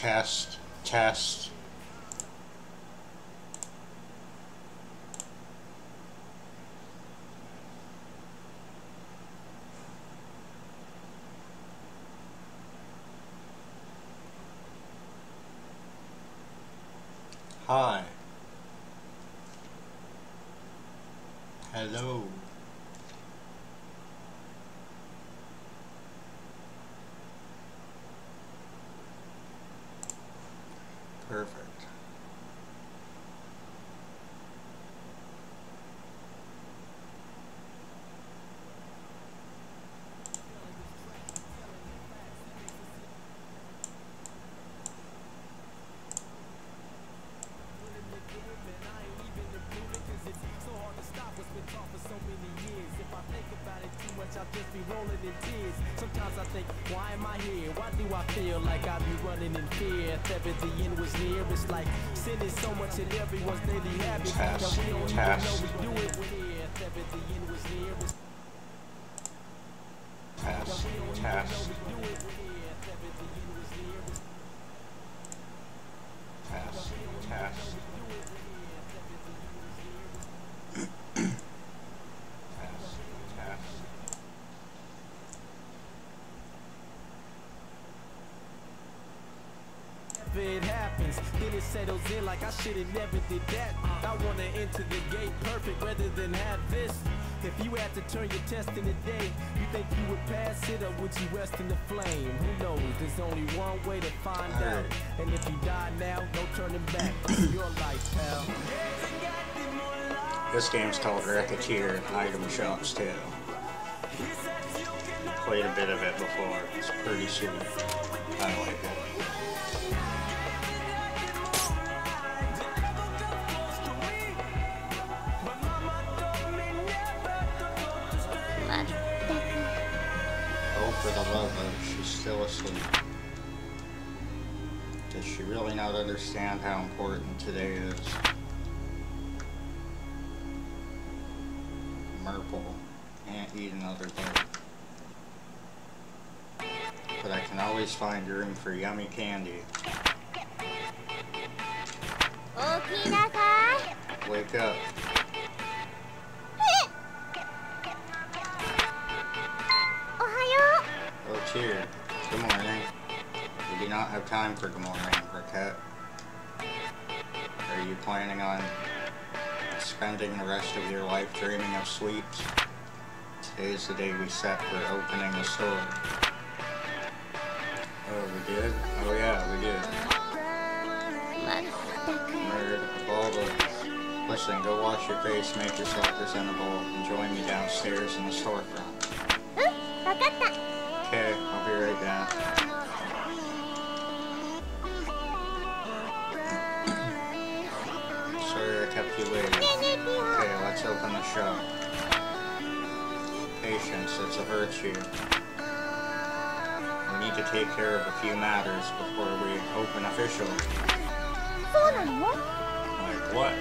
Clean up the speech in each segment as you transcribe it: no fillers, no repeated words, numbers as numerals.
Test, test. Hi. Hello. Perfect. Sometimes I think, why am I here? Why do I feel like I be running in fear? If ever the end was near, it's like sending so much in everyone's daily habits that we don't even know we do it. Here, if ever the end was near, it's Test, test. Test, test. it happens, then it settles in like I should've never did that. I wanna enter the gate perfect rather than have this. If you had to turn your test in a day, you think you would pass it or would you rest in the flame? Who knows? There's only one way to find out. And if you die now, no turning back. It's your life, pal. This game's called Racketeer Item Shops too. Played a bit of it before. It's pretty sweet. I like it. Oh, for the love of, she's still asleep. Does she really not understand how important today is? Merple can't eat another bite. But I can always find room for yummy candy. Wake up. Oh, cheer. Good morning. We do not have time for good morning, Raquette. Are you planning on spending the rest of your life dreaming of sweets? Today's the day we set for opening the store. Oh, we did? Oh yeah, we did. Nerd of all the... Listen, go wash your face, make yourself presentable, and join me downstairs in the storefront. Okay, I'll be right down. Sorry I kept you waiting. Okay, let's open the shop. Patience, it's a virtue. We need to take care of a few matters before we open officially. Like what?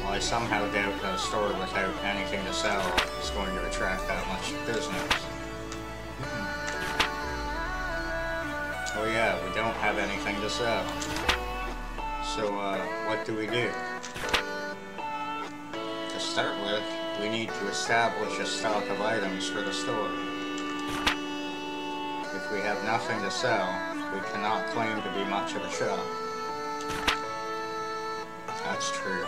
Well, I somehow doubt that a store without anything to sell is going to attract that much business. Oh yeah, we don't have anything to sell. So, what do we do? To start with, we need to establish a stock of items for the store. If we have nothing to sell, we cannot claim to be much of a shop. That's true.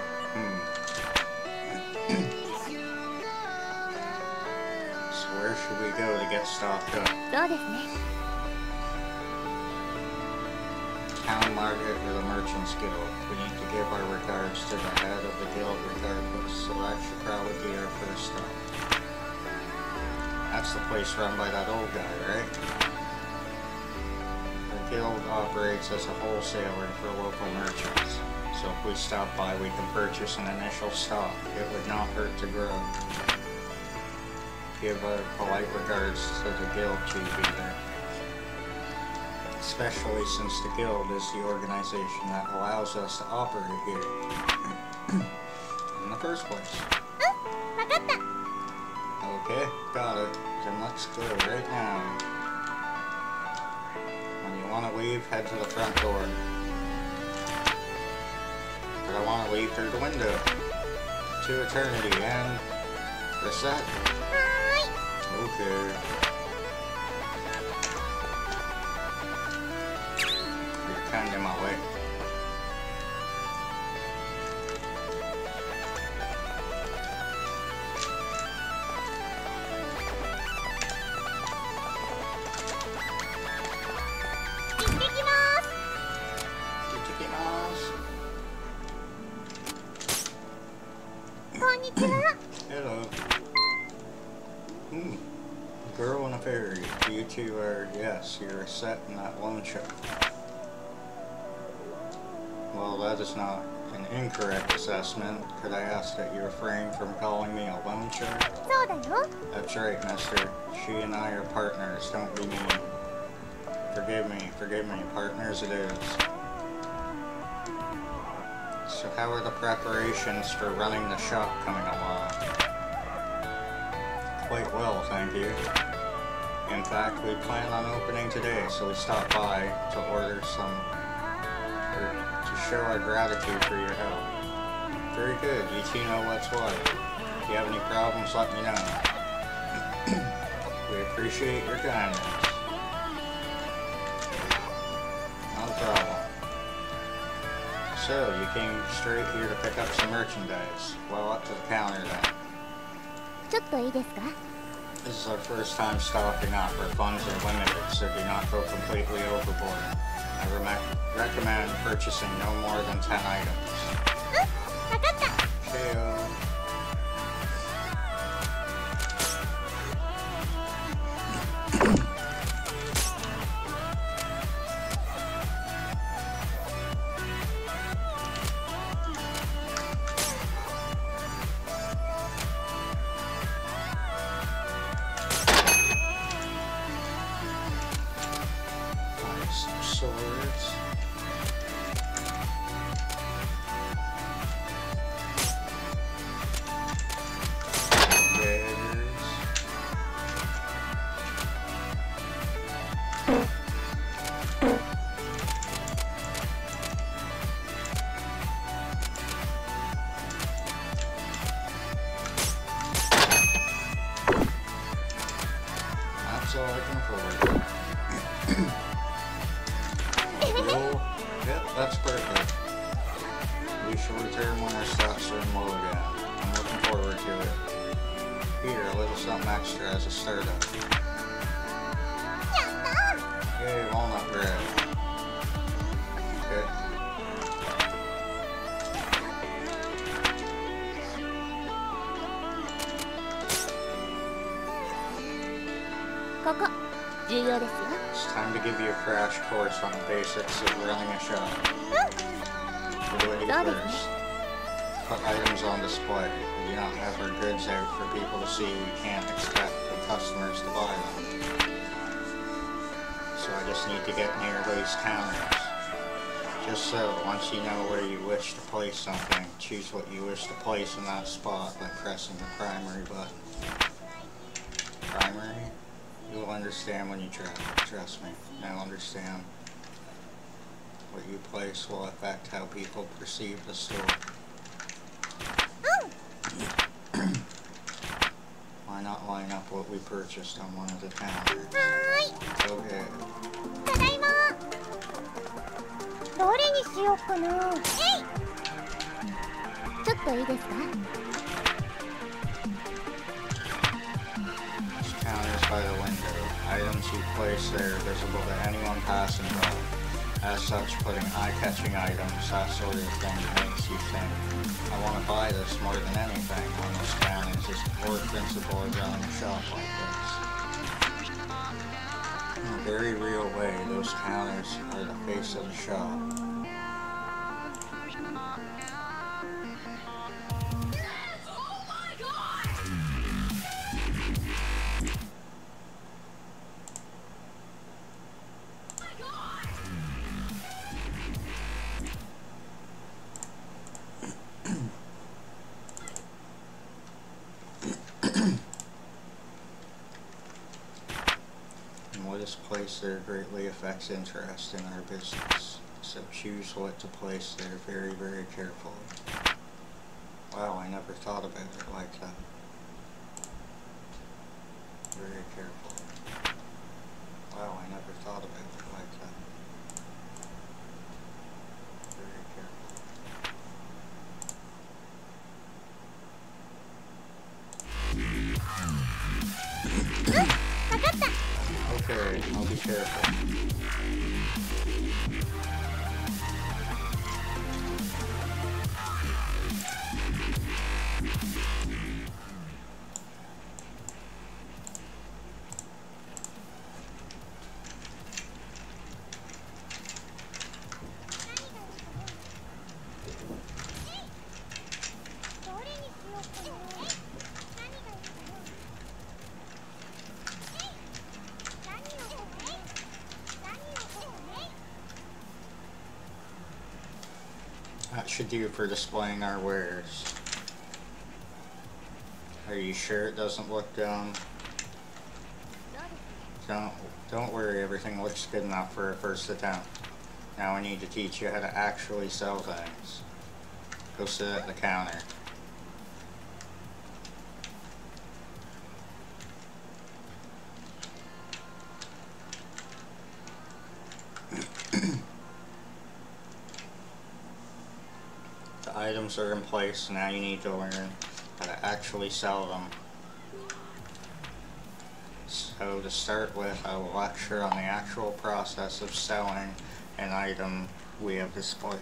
So where should we go to get stocked up? Town market or the Merchants Guild. We need to give our regards to the head of the guild regardless, so that should probably be our first stop. That's the place run by that old guy, right? The guild operates as a wholesaler for local merchants, so if we stop by we can purchase an initial stock. It would not hurt to grow. Give our polite regards to the guild chief either. Especially since the guild is the organization that allows us to operate here in the first place. Okay, got it. Then let's go right now. When you want to leave, head to the front door. But I want to leave through the window. To eternity and reset. Okay. You're kind of in my way. Hello. Girl in a fairy. You two are, yes, you're set in that loan shark. Well, that is not an incorrect assessment. Could I ask that you refrain from calling me a loan shark? That's right, mister. She and I are partners. Don't be mean. Forgive me, partners it is. So how are the preparations for running the shop coming along? Quite well, thank you. In fact, we plan on opening today, so we stopped by to order some, or to show our gratitude for your help. Very good, you two know what's what. If you have any problems, let me know. We appreciate your kindness. No problem. So, you came straight here to pick up some merchandise. Well, up to the counter then. This is our first time stocking up. Our funds are limited, so do not go completely overboard. I recommend purchasing no more than 10 items. KO. Swords. Daggers. That's all I can afford. Yep, that's perfect. We shall return when our stocks are in low again. I'm looking forward to it. Here, a little something extra as a startup. Yay, walnut bread. Okay. It's time to give you a crash course on the basics of running a shop. First, put items on display. We do not have our goods out for people to see. We can't expect the customers to buy them. So I just need to get near those counters. Just so, once you know where you wish to place something, choose what you wish to place in that spot by pressing the primary button. Primary? You'll understand when you try. Trust me. Now understand. What you place will affect how people perceive the store. Why not line up what we purchased on one of the counters? Okay. Counters by the window. Items you place there are visible to anyone passing by. As such, putting eye-catching items, that sort of thing, makes you think, I want to buy this more than anything. When those counters is the core principle of running a shop like this. In a very real way, those counters are the face of the shop. place there greatly affects interest in our business, so choose what to place there very, very carefully. Wow, I never thought about it like that. Very carefully. Wow, I never thought about it like that. Very carefully. Okay, I'll be careful. That should do for displaying our wares. Are you sure it doesn't look dumb? Don't worry, everything looks good enough for a first attempt. Now I need to teach you how to actually sell things. Go sit at the counter. The items are in place, now you need to learn how to actually sell them. So to start with, I will lecture on the actual process of selling an item we have displayed.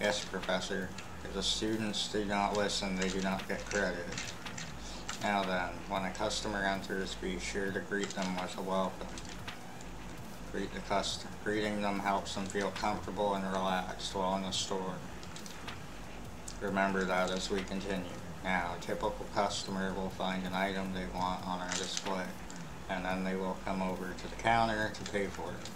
Yes, Professor. If the students do not listen, they do not get credit. Now then, when a customer enters, be sure to greet them with a welcome. Greet the customer. Greeting them helps them feel comfortable and relaxed while in the store. Remember that as we continue. Now, a typical customer will find an item they want on our display, and then they will come over to the counter to pay for it.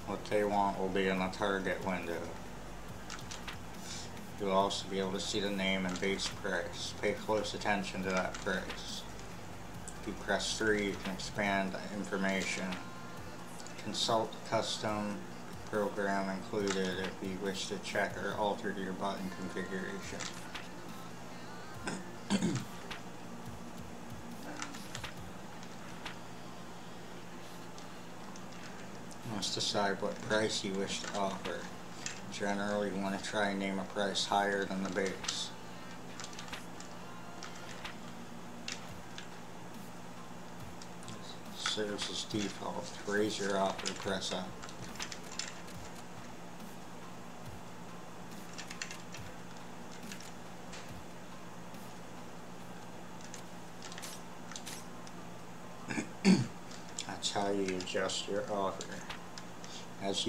What they want will be in the target window. You'll also be able to see the name and base price. Pay close attention to that price. If you press 3, you can expand the information. Consult the custom program included if you wish to check or alter your button configuration. You must decide what price you wish to offer. Generally, you want to try and name a price higher than the base. Serves as default. To raise your offer, press up. That's how you adjust your offer. As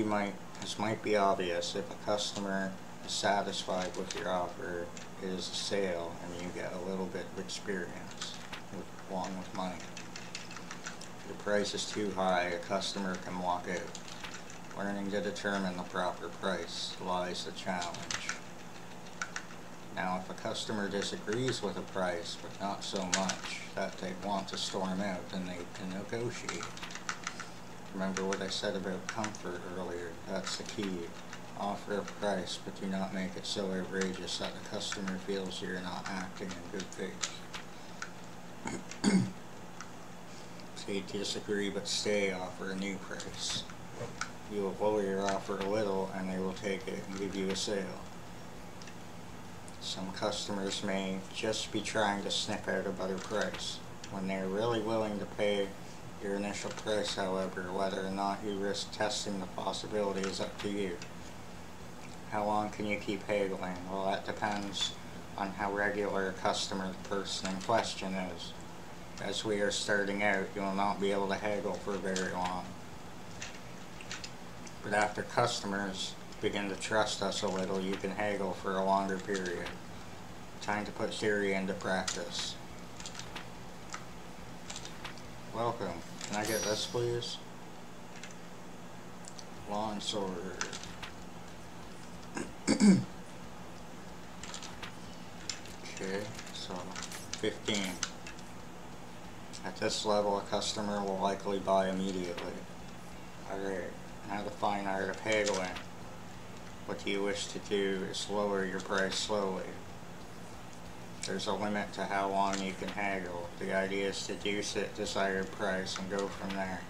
might be obvious, if a customer is satisfied with your offer, it is a sale and you get a little bit of experience along with money. If your price is too high, a customer can walk out. Learning to determine the proper price lies the challenge. Now, if a customer disagrees with a price, but not so much that they want to storm out, then they can negotiate. Remember what I said about comfort earlier. That's the key. Offer a price, but do not make it so outrageous that the customer feels you're not acting in good faith. If they disagree but stay, offer a new price. You will lower your offer a little and they will take it and give you a sale. Some customers may just be trying to snip out a better price. When they're really willing to pay your initial price, however, whether or not you risk testing the possibility is up to you. How long can you keep haggling? Well, that depends on how regular a customer the person in question is. As we are starting out, you will not be able to haggle for very long. But after customers begin to trust us a little, you can haggle for a longer period. Time to put theory into practice. Welcome. Can I get this, please? Lawn sorter. Okay, so 15. At this level, a customer will likely buy immediately. Alright, now the fine art of haggling. What you wish to do is lower your price slowly. There's a limit to how long you can haggle. The idea is to deduce the desired price and go from there.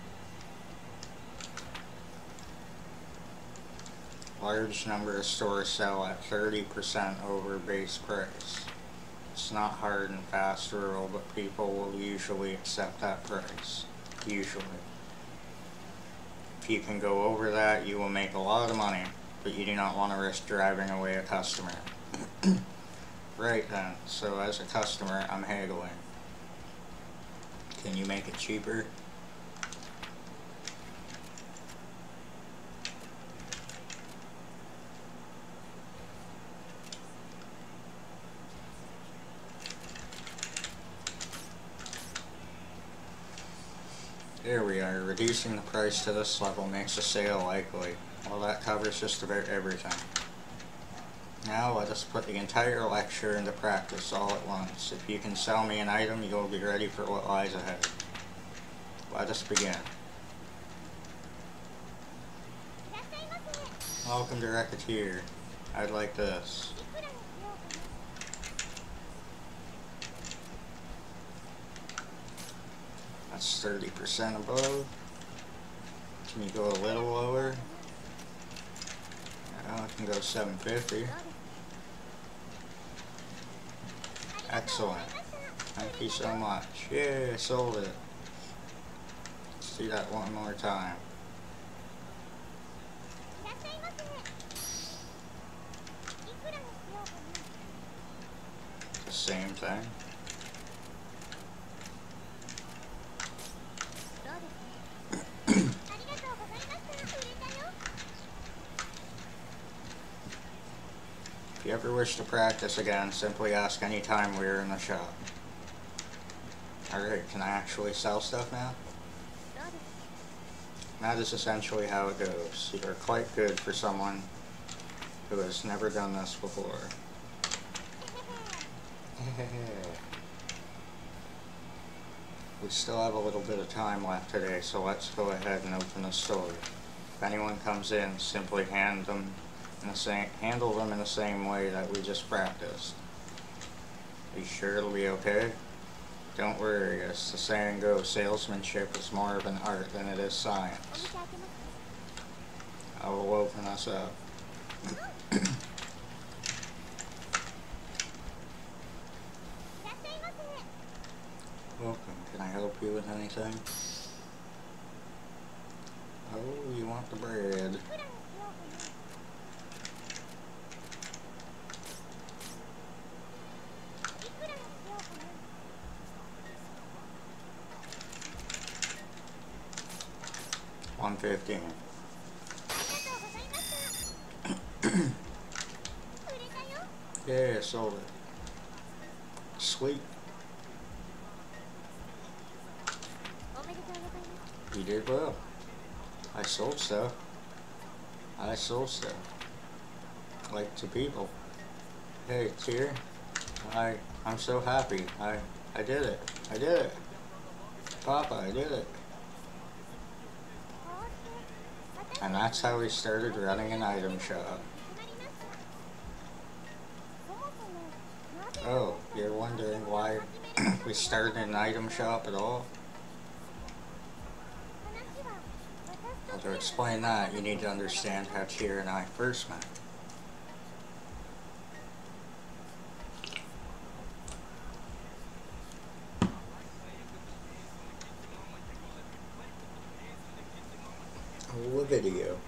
Large number of stores sell at 30% over base price. It's not hard and fast rule, but people will usually accept that price. Usually. If you can go over that, you will make a lot of money, but you do not want to risk driving away a customer. Right then, so as a customer, I'm haggling. Can you make it cheaper? There we are. Reducing the price to this level makes a sale likely. Well, that covers just about everything. Now let us put the entire lecture into practice all at once. If you can sell me an item, you will be ready for what lies ahead. Let us begin. Welcome to Racketeer. I'd like this. That's 30% above. Can you go a little lower? I can go 750. Excellent. Thank you so much. Yeah, I sold it. Let's do that one more time. The same thing. If you ever wish to practice again, simply ask any time we are in the shop. Alright, can I actually sell stuff now? That is essentially how it goes. You are quite good for someone who has never done this before. We still have a little bit of time left today, so let's go ahead and open the store. If anyone comes in, simply handle them in the same way that we just practiced. Are you sure it'll be okay? Don't worry, as the saying goes, salesmanship is more of an art than it is science. I will open us up. Welcome. Can I help you with anything? Oh, you want the bread. $1.15. Yeah, sold it. Sweet. You did well. I sold stuff. I sold stuff. Like to people. Hey, it's here. I'm so happy. I did it. I did it. Papa, I did it. And that's how we started running an item shop. Oh, you're wondering why we started an item shop at all? Well, to explain that, you need to understand how Tyr and I first met. A video.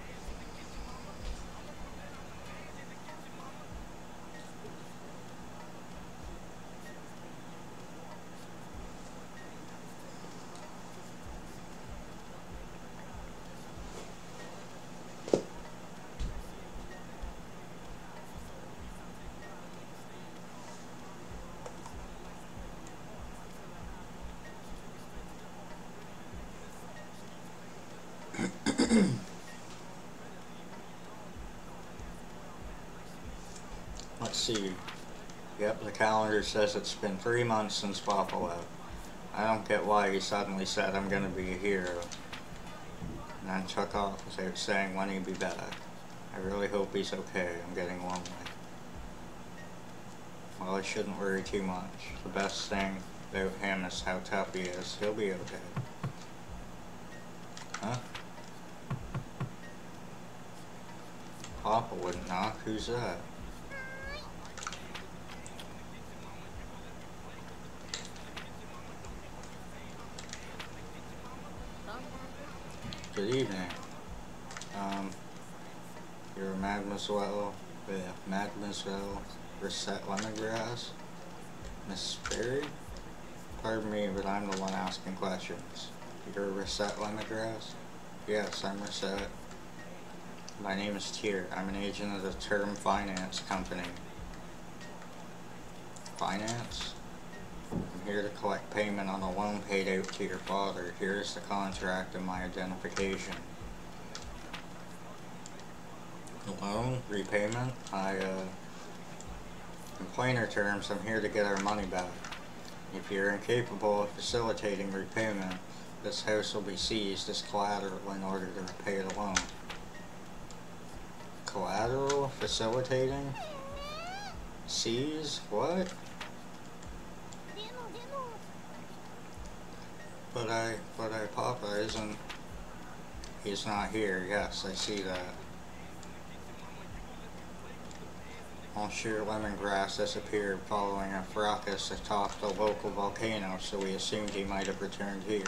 Let's see. Yep, the calendar says it's been 3 months since Papa left. I don't get why he suddenly said I'm gonna be a hero, and then took off without saying when he'd be back. I really hope he's okay. I'm getting lonely. Well, I shouldn't worry too much. The best thing about him is how tough he is. He'll be okay. Huh? Papa wouldn't knock. Who's that? Good evening. You're Mademoiselle Reset Lemongrass? Miss Berry? Pardon me, but I'm the one asking questions. You're Reset Lemongrass? Yes, I'm Reset. My name is Tier. I'm an agent of the Term Finance Company. Finance? I'm here to collect payment on a loan paid out to your father. Here's the contract and my identification. Loan? Repayment? In plainer terms, I'm here to get our money back. If you're incapable of facilitating repayment, this house will be seized as collateral in order to repay the loan. Collateral? Facilitating? Seize? What? But Papa isn't... He's not here. Yes, I see that. Monsieur Lemongrass disappeared following a fracas atop the local volcano, so we assumed he might have returned here.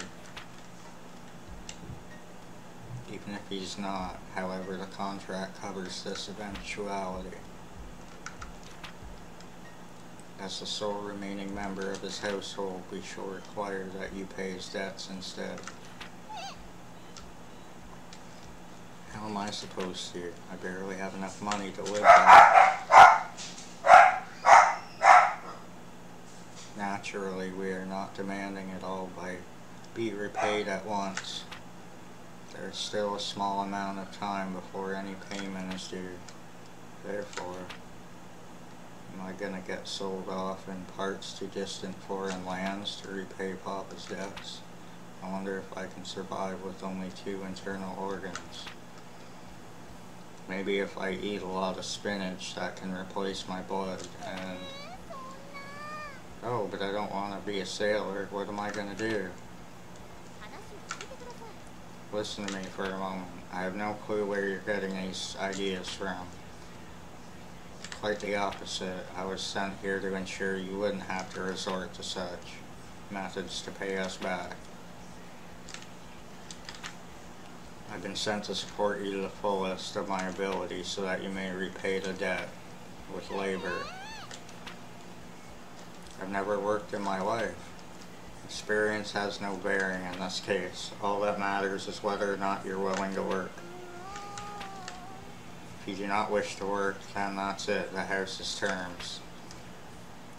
Even if he's not, however, the contract covers this eventuality. As the sole remaining member of his household, we shall require that you pay his debts instead. How am I supposed to? I barely have enough money to live on. Naturally, we are not demanding it all be repaid at once. There is still a small amount of time before any payment is due. Therefore, am I gonna get sold off in parts to distant foreign lands to repay Papa's debts? I wonder if I can survive with only 2 internal organs. Maybe if I eat a lot of spinach, that can replace my blood, and... Oh, but I don't want to be a sailor. What am I gonna do? Listen to me for a moment. I have no clue where you're getting these ideas from. Quite the opposite. I was sent here to ensure you wouldn't have to resort to such methods to pay us back. I've been sent to support you to the fullest of my ability so that you may repay the debt with labor. I've never worked in my life. Experience has no bearing in this case. All that matters is whether or not you're willing to work. If you do not wish to work, then that's it. The house's terms.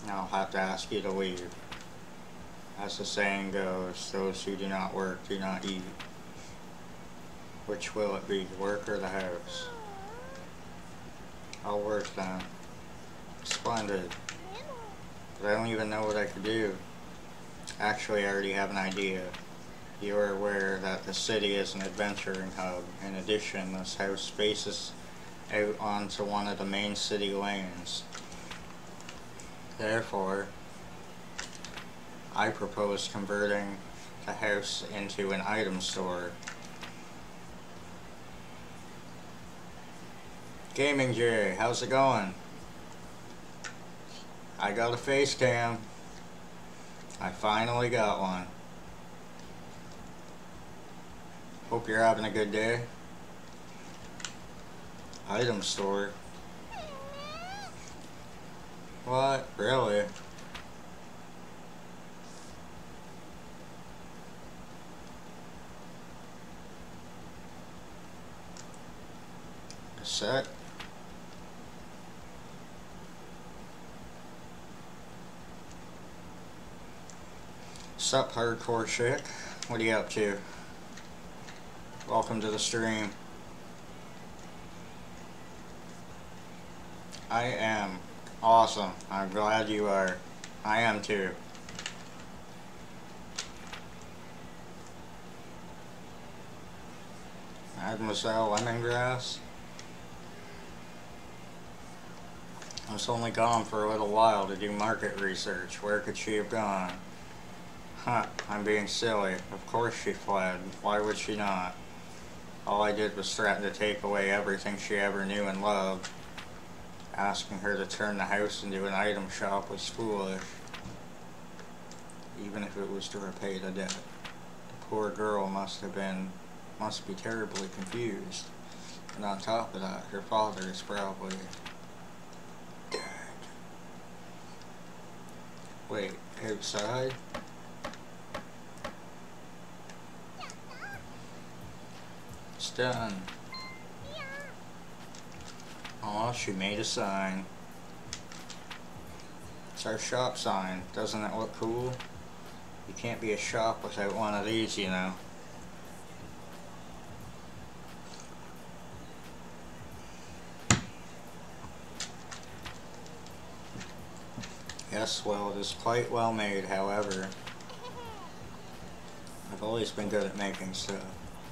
I'll have to ask you to leave. As the saying goes, those who do not work do not eat. Which will it be, work or the house? I'll work then. Splendid. But I don't even know what I could do. Actually, I already have an idea. You are aware that the city is an adventuring hub. In addition, this house faces out onto one of the main city lanes. Therefore, I propose converting the house into an item store. Gaming J, how's it going? I got a face cam. I finally got one. Hope you're having a good day. Item store. What? Really? A sec. Sup, hardcore chick? What are you up to? welcome to the stream. I am awesome. I'm glad you are. I am too. Mademoiselle Lemongrass. I was only gone for a little while to do market research. Where could she have gone? Huh, I'm being silly. Of course she fled. Why would she not? All I did was threaten to take away everything she ever knew and loved. Asking her to turn the house into an item shop was foolish. Even if it was to repay the debt. The poor girl must be terribly confused. And on top of that, her father is probably dead. Wait, outside? It's done. Oh, she made a sign. It's our shop sign. Doesn't it look cool? You can't be a shop without one of these, you know. Yes, well, it is quite well made, however. I've always been good at making stuff.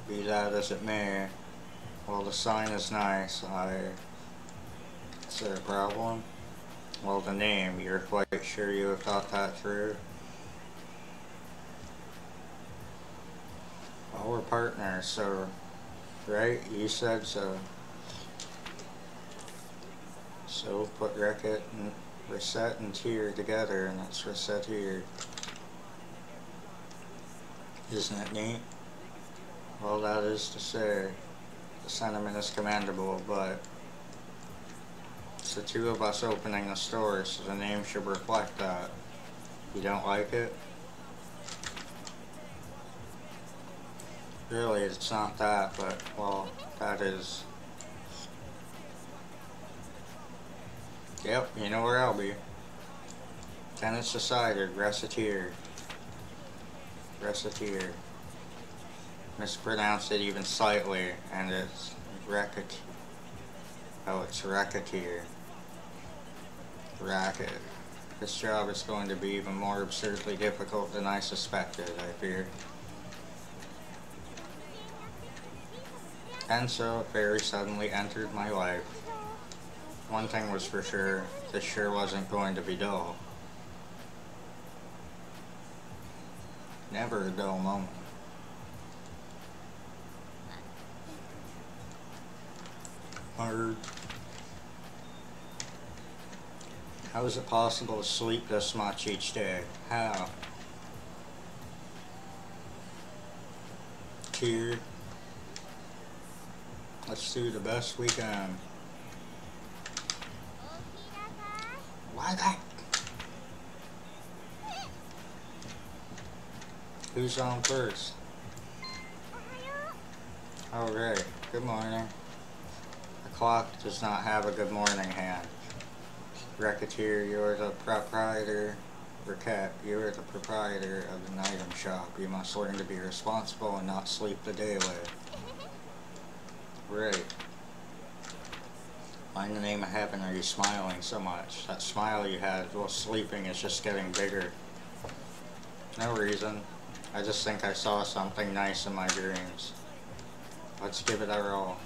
Be that as it may, well, the sign is nice. Is there a problem? Well, the name, you're quite sure you have thought that through? Well, we're partners, so, right? You said so. So, put Reset and Tier together, and it's Reset here. Isn't it neat? Well, that is to say, the sentiment is commendable, but it's the two of us opening the store, so the name should reflect that. You don't like it? Really, it's not that, but, well, that is. Yep, you know where I'll be. Then it's decided, Reciteer. Reciteer. Mispronounced it even slightly, and it's Racket. Oh, it's Racketeer. Racket. This job is going to be even more absurdly difficult than I suspected, I fear. And so, a fairy suddenly entered my life. One thing was for sure, this sure wasn't going to be dull. Never a dull moment. Word. How is it possible to sleep this much each day? How? Tier. Let's do the best we can. Why that? Who's on first? Alright, good morning. The clock does not have a good morning hand. Racketeer, you're the proprietor. Raquette, you're the proprietor of an item shop. You must learn to be responsible and not sleep the day away. Right. Why in the name of heaven are you smiling so much? That smile you had while sleeping is just getting bigger. No reason. I just think I saw something nice in my dreams. Let's give it our all.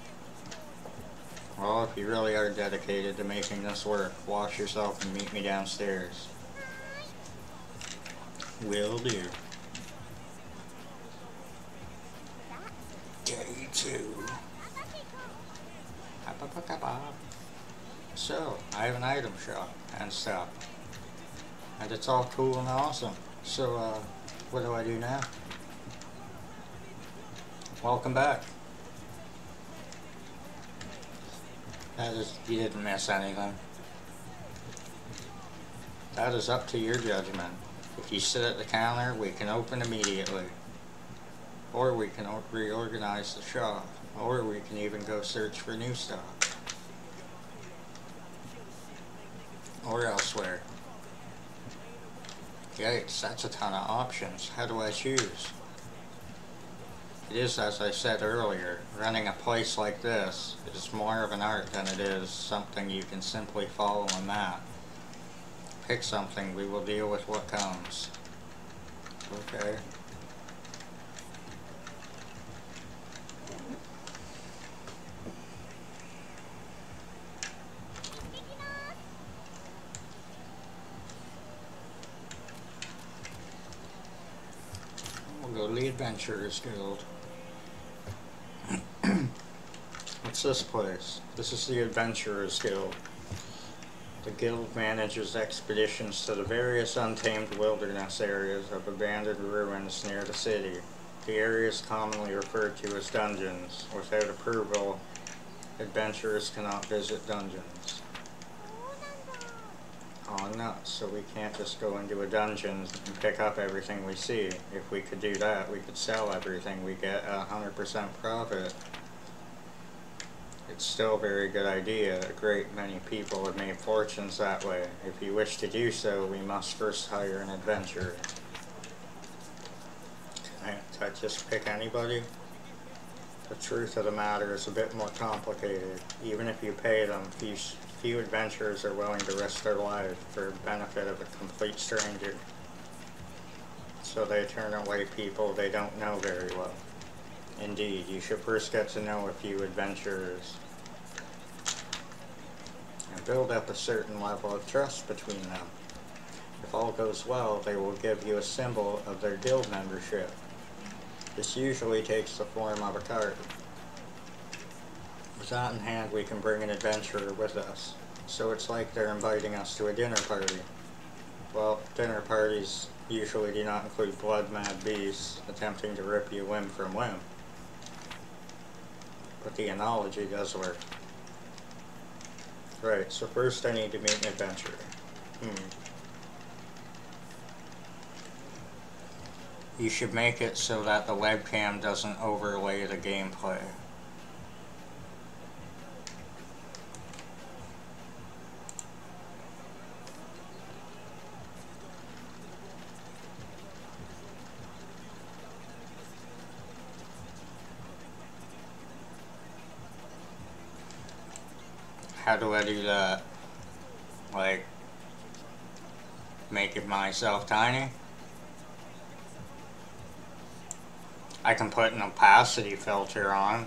Well, if you really are dedicated to making this work, wash yourself and meet me downstairs. Will do. Day 2. So, I have an item shop and stuff. And it's all cool and awesome. So, what do I do now? Welcome back. That is, you didn't miss anything. That is up to your judgment. If you sit at the counter, we can open immediately. Or we can reorganize the shop. Or we can even go search for new stock. Or elsewhere. Yikes, that's a ton of options. How do I choose? It is, as I said earlier, running a place like this is more of an art than it is something you can simply follow a map. Pick something, we will deal with what comes. Okay. We'll go to the Adventurers Guild. What's this place? This is the Adventurers Guild. The guild manages expeditions to the various untamed wilderness areas of abandoned ruins near the city. The area is commonly referred to as dungeons. Without approval, adventurers cannot visit dungeons. Oh no, so we can't just go into a dungeon and pick up everything we see. If we could do that, we could sell everything. We get 100% profit. It's still a very good idea. A great many people have made fortunes that way. If you wish to do so, we must first hire an adventurer. Can I just pick anybody? The truth of the matter is a bit more complicated. Even if you pay them, few adventurers are willing to risk their lives for the benefit of a complete stranger. So they turn away people they don't know very well. Indeed, you should first get to know a few adventurers and build up a certain level of trust between them. If all goes well, they will give you a symbol of their guild membership. This usually takes the form of a card. With that in hand, we can bring an adventurer with us. So it's like they're inviting us to a dinner party. Well, dinner parties usually do not include blood-mad beasts attempting to rip you limb from limb. But the analogy does work. Right, so first I need to meet an adventurer. You should make it so that the webcam doesn't overlay the gameplay. How do I do that? Like, make it myself tiny? I can put an opacity filter on.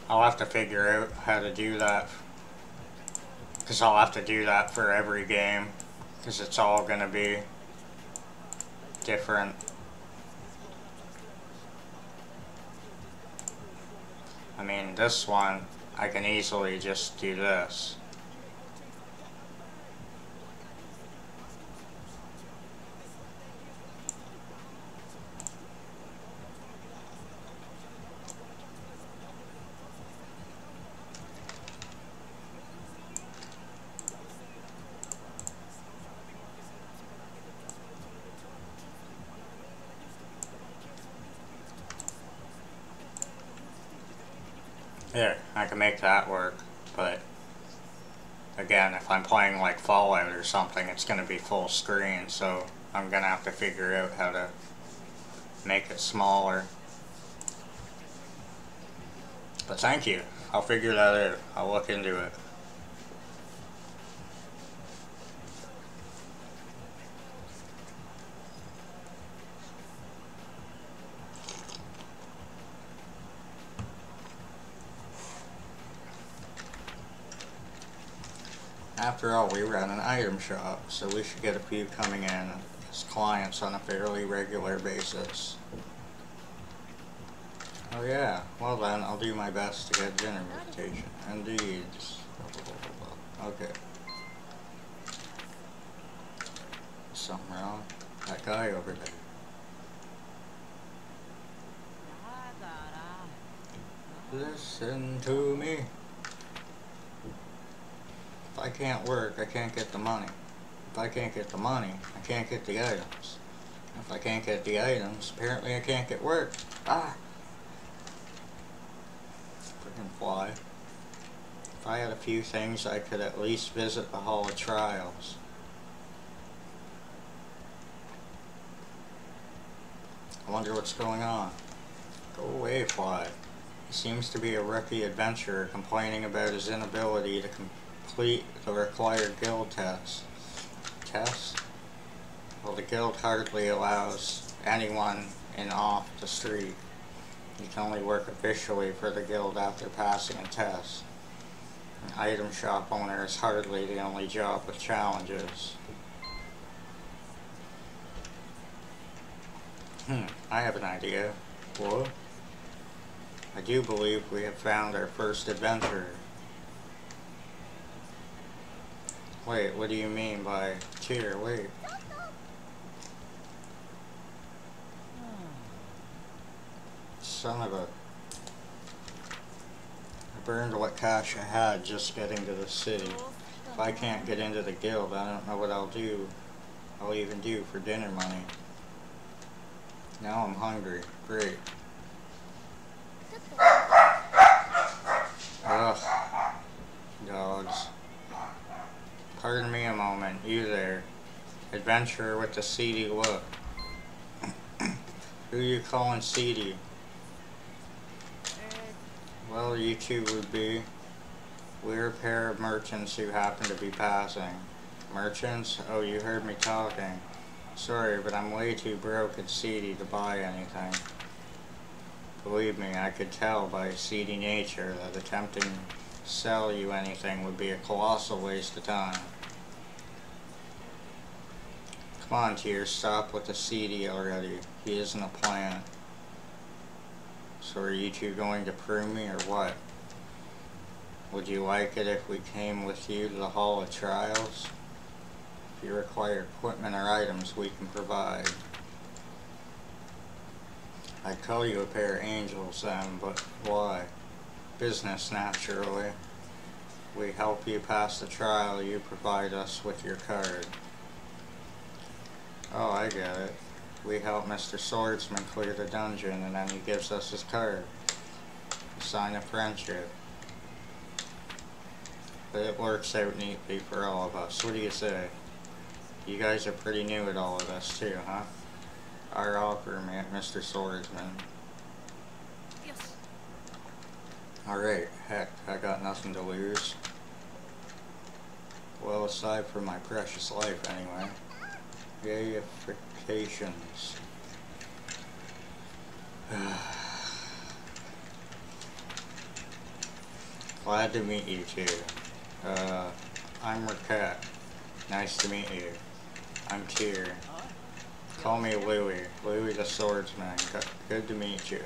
I'll have to figure out how to do that, because I'll have to do that for every game, because it's all going to be different. I mean, this one, I can easily just do this. There, I can make that work, but again, if I'm playing like Fallout or something, it's going to be full screen, so I'm going to have to figure out how to make it smaller. But thank you, I'll figure that out, I'll look into it. After all, we run an item shop, so we should get a few coming in as clients on a fairly regular basis. Oh yeah, well then, I'll do my best to get dinner invitation. Indeed. Okay. Something wrong? That guy over there. Listen to me. If I can't work, I can't get the money. If I can't get the money, I can't get the items. If I can't get the items, apparently I can't get work. Ah! Freaking fly. If I had a few things, I could at least visit the Hall of Trials. I wonder what's going on. Go away, fly. He seems to be a rookie adventurer complaining about his inability to complete the required guild test. Test? Well, the guild hardly allows anyone in off the street. You can only work officially for the guild after passing a test. An item shop owner is hardly the only job with challenges. I have an idea. What? I do believe we have found our first adventurer. Wait, what do you mean by cheer? Wait. Son of a... I burned what cash I had just getting to the city. If I can't get into the guild, I don't know what I'll even do for dinner money. Now I'm hungry. Great. Ugh. Dogs. Pardon me a moment. You there. Adventurer with the seedy look. Who you calling seedy? Well, you two would be. We're a pair of merchants who happen to be passing. Merchants? Oh, you heard me talking. Sorry, but I'm way too broke and seedy to buy anything. Believe me, I could tell by seedy nature that attempting to sell you anything would be a colossal waste of time. Come on, Tier, stop with the seedy already. He isn't a plant. So are you two going to prune me or what? Would you like it if we came with you to the Hall of Trials? If you require equipment or items, we can provide. I'd call you a pair of angels then, but why? Business, naturally. We help you pass the trial, you provide us with your card. Oh, I get it. We help Mr. Swordsman clear the dungeon, and then he gives us his card. A sign of friendship. But it works out neatly for all of us. What do you say? You guys are pretty new at all of this too, huh? Our offer, Mr. Swordsman. Yes. Alright, heck, I got nothing to lose. Well, aside from my precious life, anyway. Reifications. Glad to meet you two. I'm Raquette. Nice to meet you. I'm Tyr. Call me Louie. Louie the Swordsman. Good to meet you.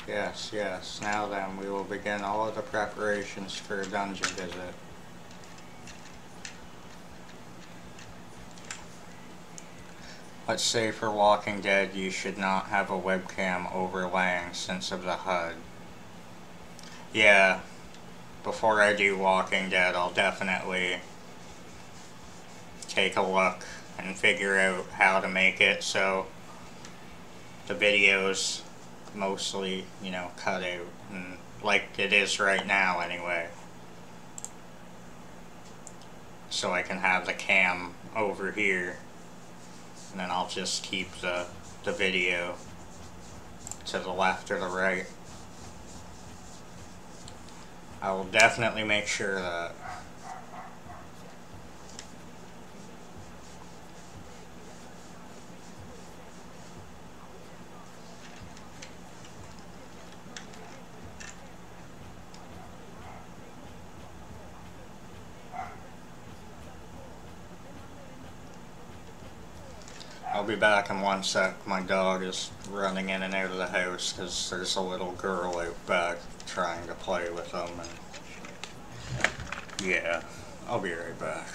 Yes, yes. Now then, we will begin all of the preparations for a dungeon visit. Let's say for Walking Dead, you should not have a webcam overlaying since of the HUD. Yeah, before I do Walking Dead, I'll definitely take a look and figure out how to make it so the video's mostly, you know, cut out, and like it is right now anyway. So I can have the cam over here, and then I'll just keep the video to the left or the right. I will definitely make sure that. I'll be back in 1 sec. My dog is running in and out of the house because there's a little girl out back trying to play with them. And yeah, I'll be right back.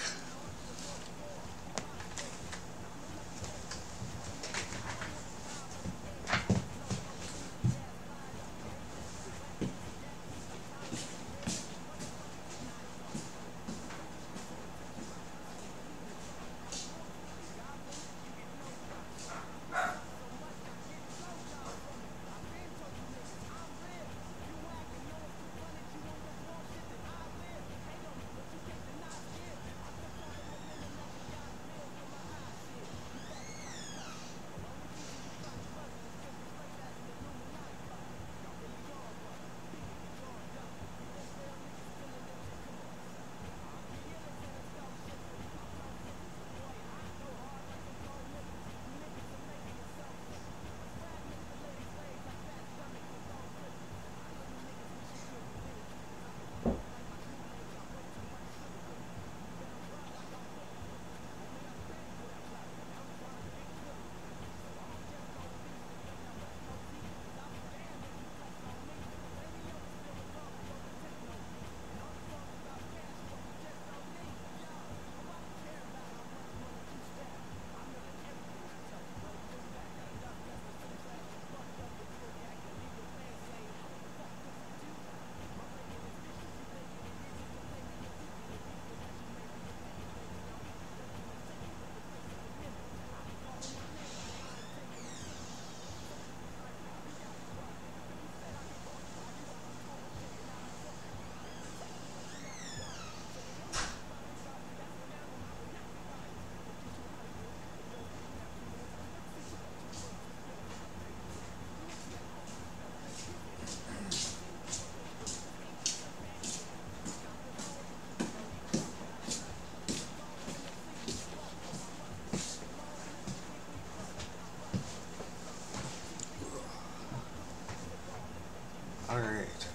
Alright,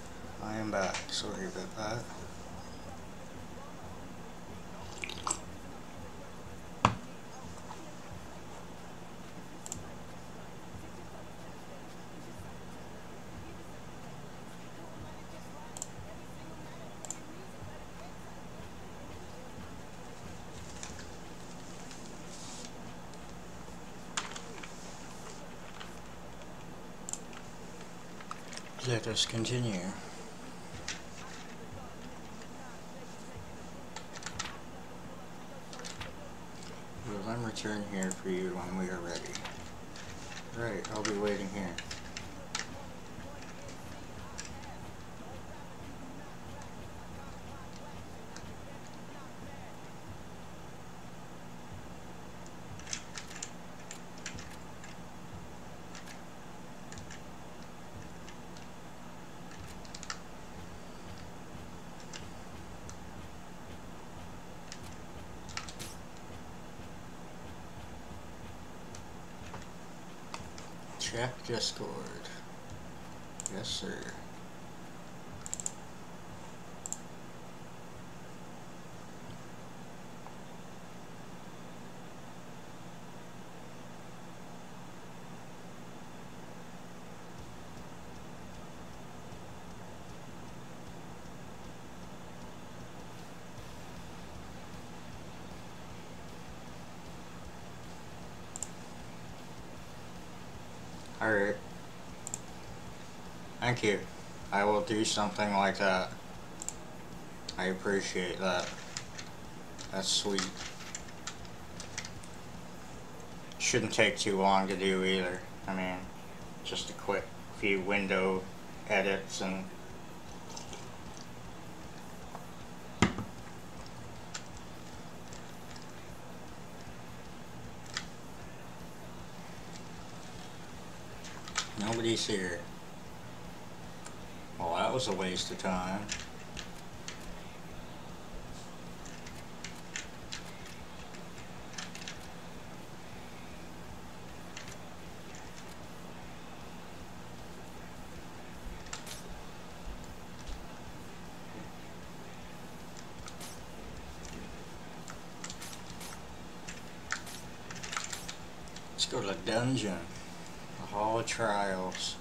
I am back. Sorry about that. Let us continue. We'll then return here for you when we are ready. Right, I'll be waiting here. Check Discord. Yes, sir. Alright. Thank you. I will do something like that. I appreciate that. That's sweet. Shouldn't take too long to do either. I mean, just a quick few window edits and nobody's here. Well, that was a waste of time. It's Go to the dungeon. The Hall of Trials.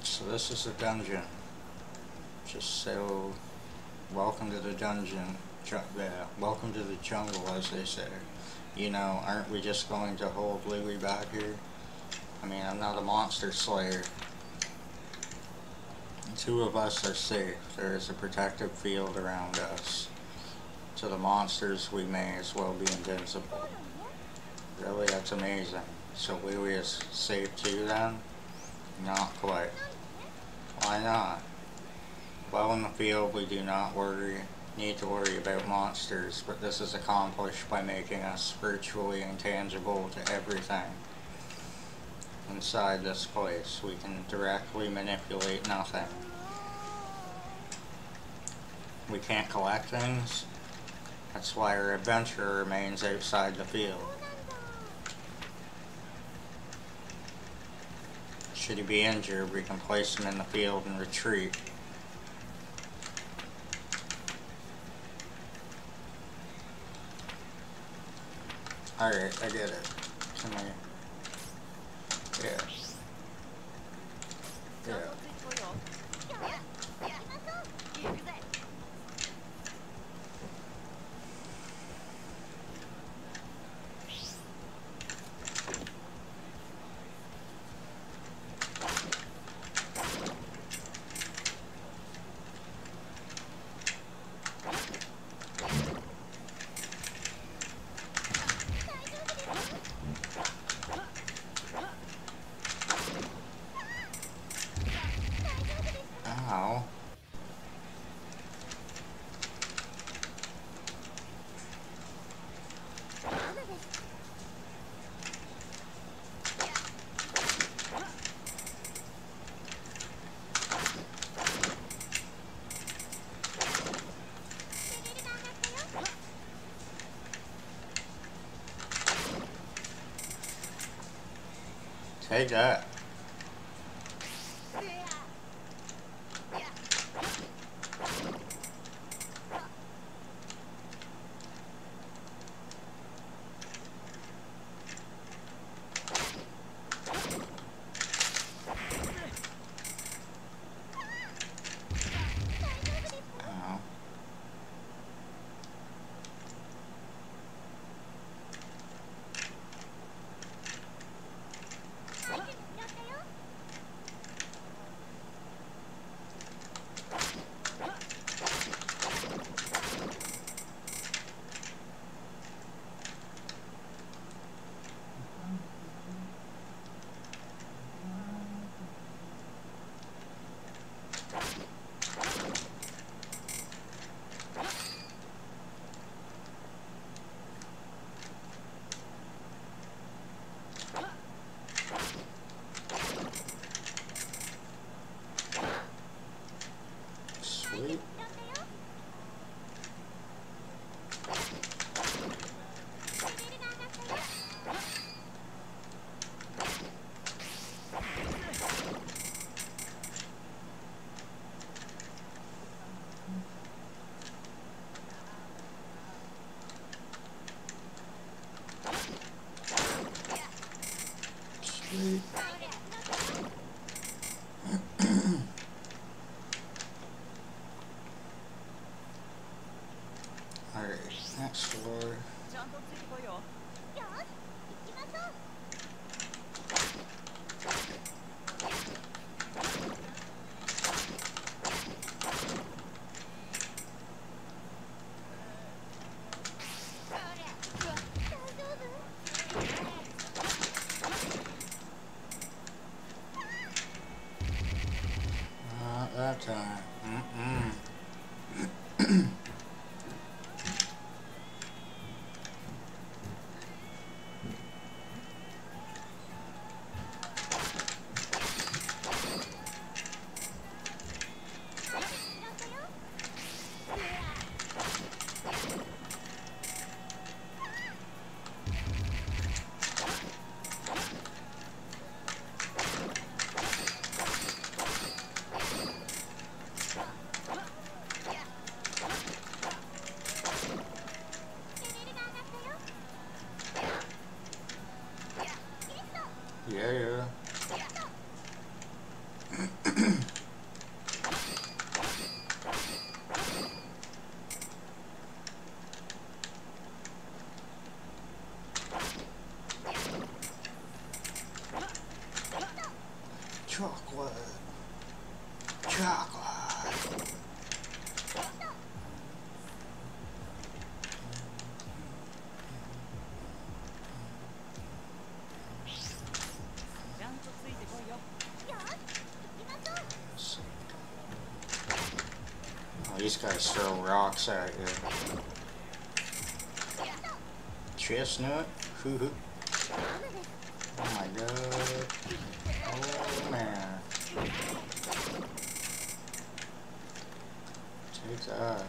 So this is the dungeon. Just so, welcome to the dungeon. Welcome to the jungle, as they say. You know, aren't we just going to hold Louie back here? I mean, I'm not a monster slayer. The two of us are safe. There is a protective field around us. To the monsters, we may as well be invincible. Really, that's amazing. So Louie is safe too then? Not quite. Why not? Well, in the field, we do not need to worry about monsters, but this is accomplished by making us virtually intangible to everything inside this place. We can directly manipulate nothing. We can't collect things. That's why our adventurer remains outside the field. Should he be injured, we can place him in the field and retreat. Alright, I get it. Come here. Yeah. Yeah. Ow. Take that. Sweet. Sweet. Alright, next floor. Not that time. chocolate. Oh, these guys throw rocks at you. Chestnut? Hoo-hoo. Oh my god. Oh man. Take that.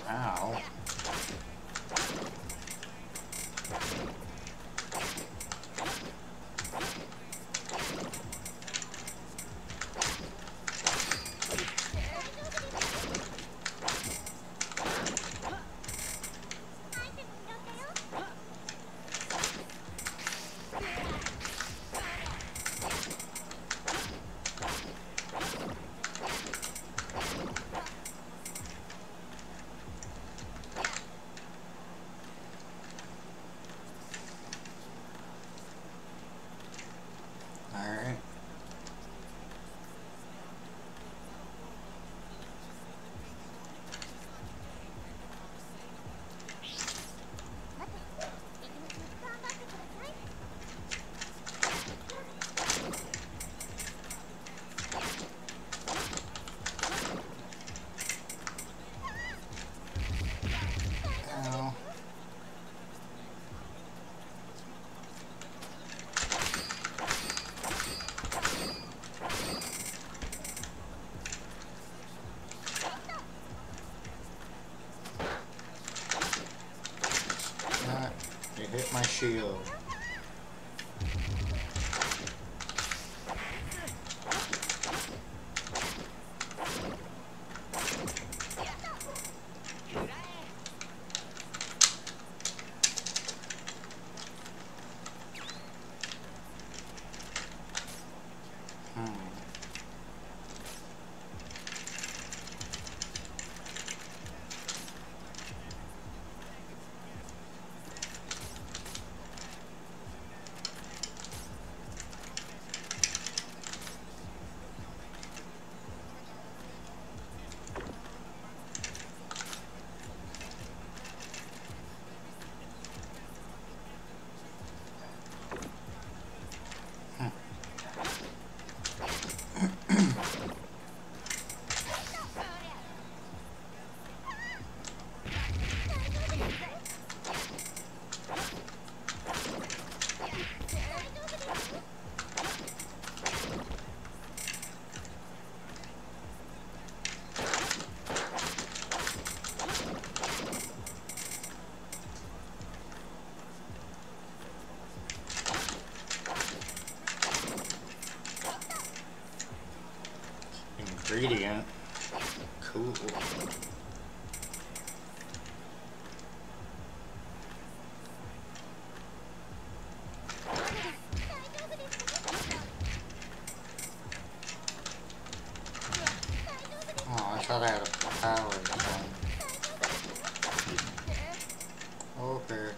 Ow. Alright. Ow. It hit my shield. Ingredient. Cool. Oh, I thought I had a power thing. Okay.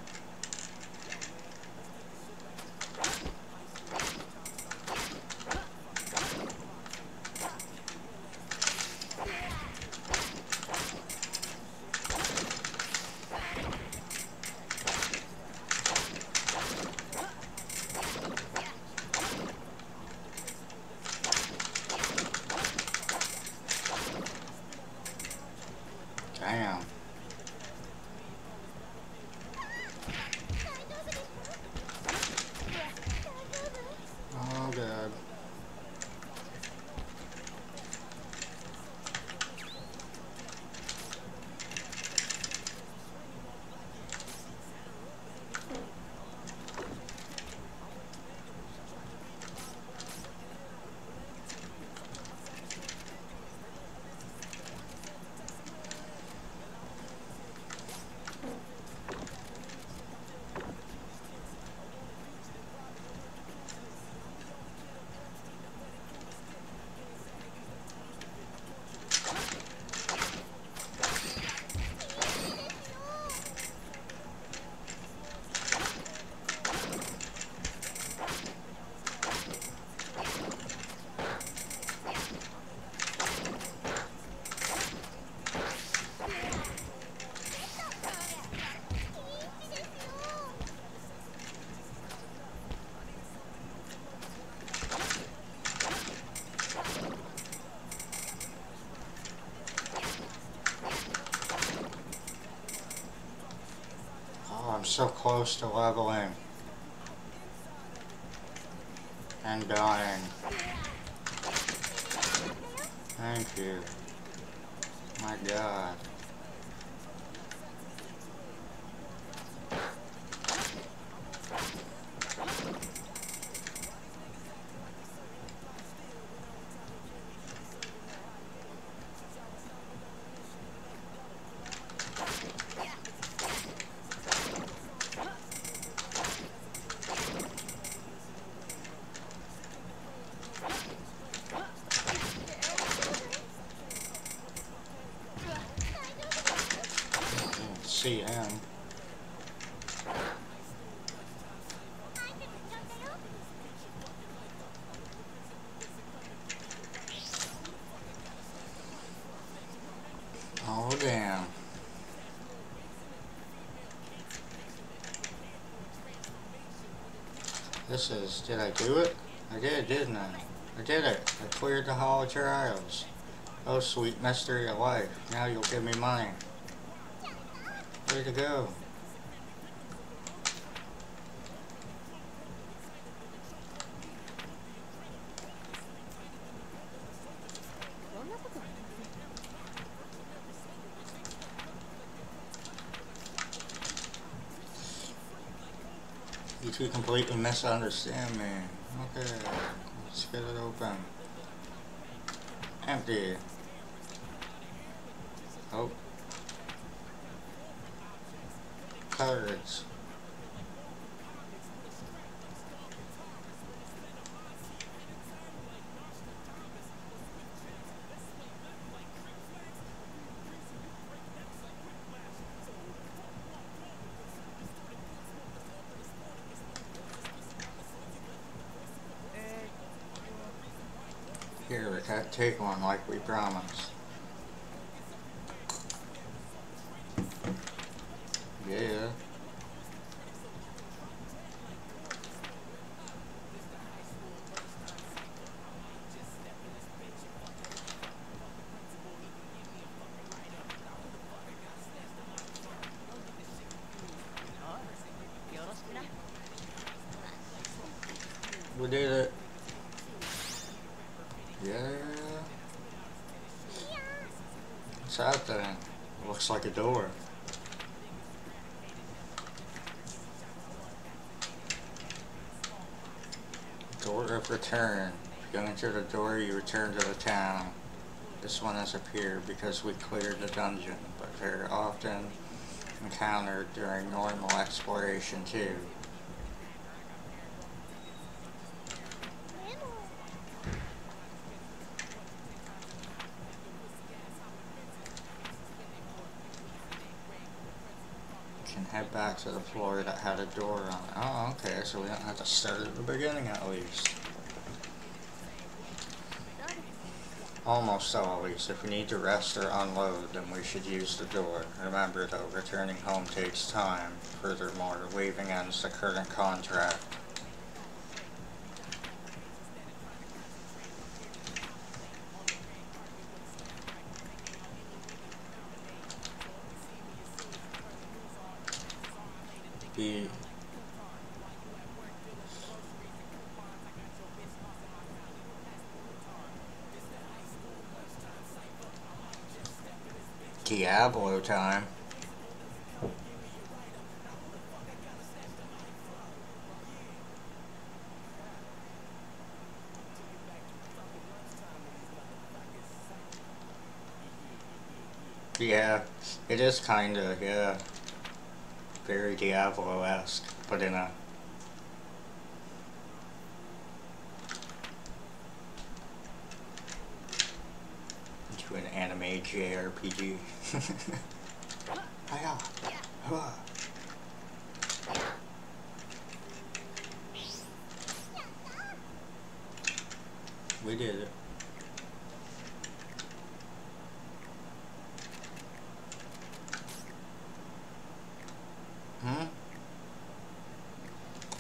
Damn. Oh god. so close to leveling and dying. Thank you. My God. See him. Oh damn. This is, did I do it? I did, didn't I? I did it. I cleared the Hall of Trials. Oh sweet mystery of life. Now you'll give me money. Way to go. You two completely misunderstand me. Okay, let's get it open. Empty. Oh. Cards. Here, we can't take one like we promised. Yeah. We did it. Yeah. What's out there? It looks like a door. Door of return. If you enter the door, you return to the town. This one has appeared because we cleared the dungeon, but they're often encountered during normal exploration too. Can head back to the floor that had a door on it. Oh, okay, so we don't have to start at the beginning at least. Almost always. If we need to rest or unload, then we should use the door. Remember though, returning home takes time. Furthermore, leaving ends the current contract. Diablo time. Yeah, it is kinda, yeah, very Diablo-esque, but in a into an anime JRPG. Hiya. Huh. We did it.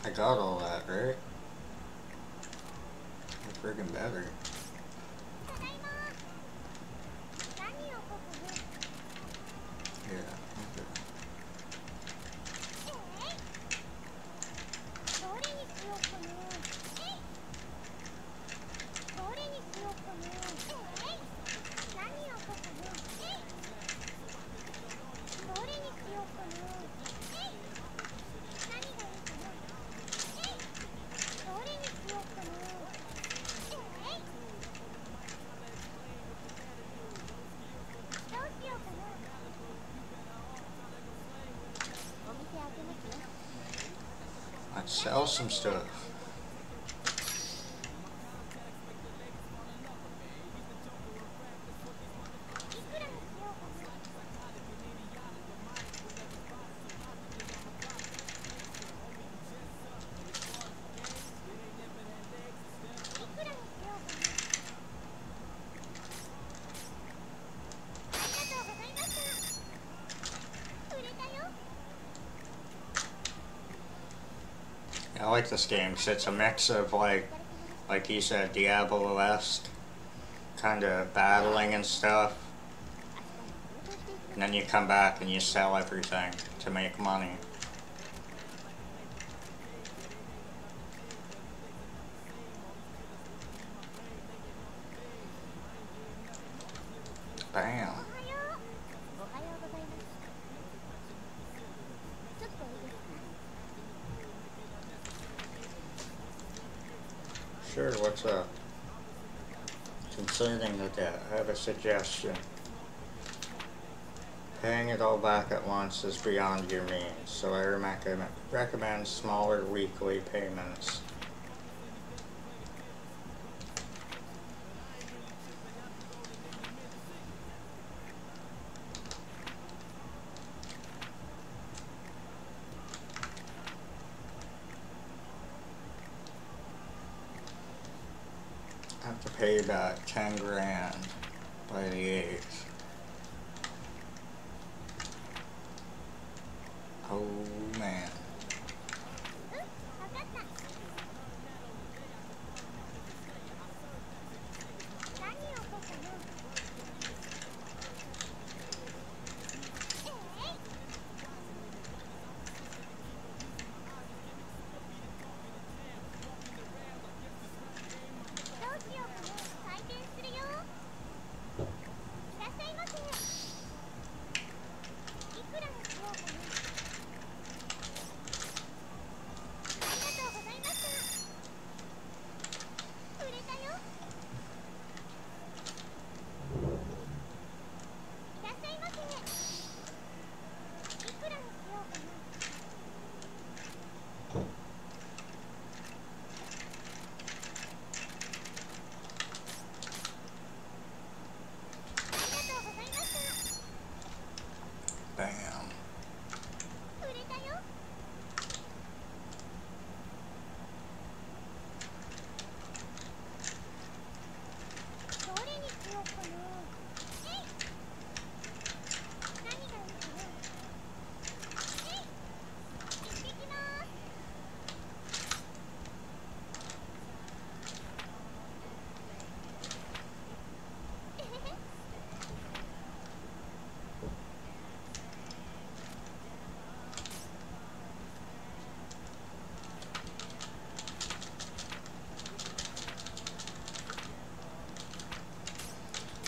I got all that, right? We're friggin' better. Yeah, okay. Sell some stuff. I like this game because it's a mix of like you said, Diablo-esque kind of battling and stuff, and then you come back and you sell everything to make money. Bam. Sure, what's up? Concerning the debt, I have a suggestion. Paying it all back at once is beyond your means, so I recommend smaller weekly payments. I have to pay back 10 grand by the 8th. Oh man. Bam.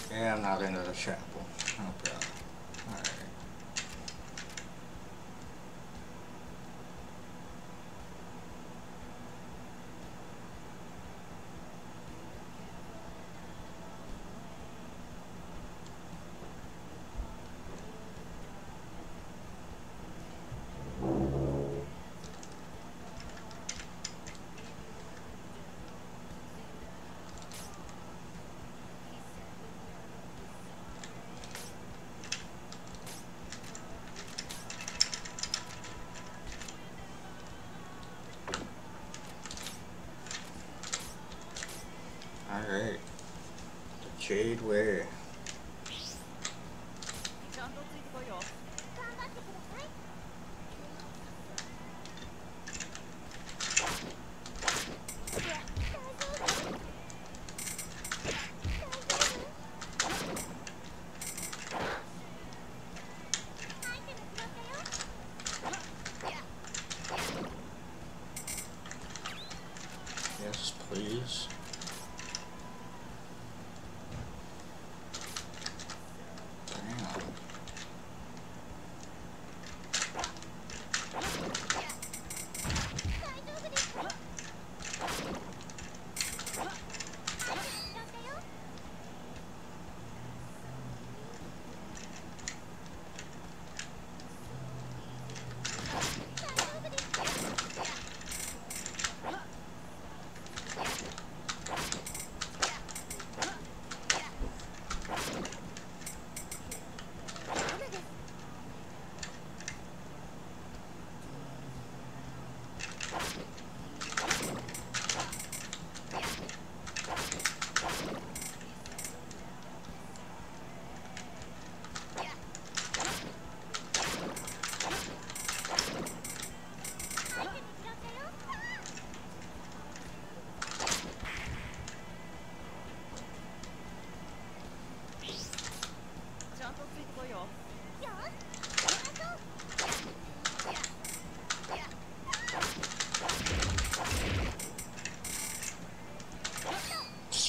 Yeah, I'm not into the chapel. No problem. Alright. Alright. The Jade Way. Yes, please.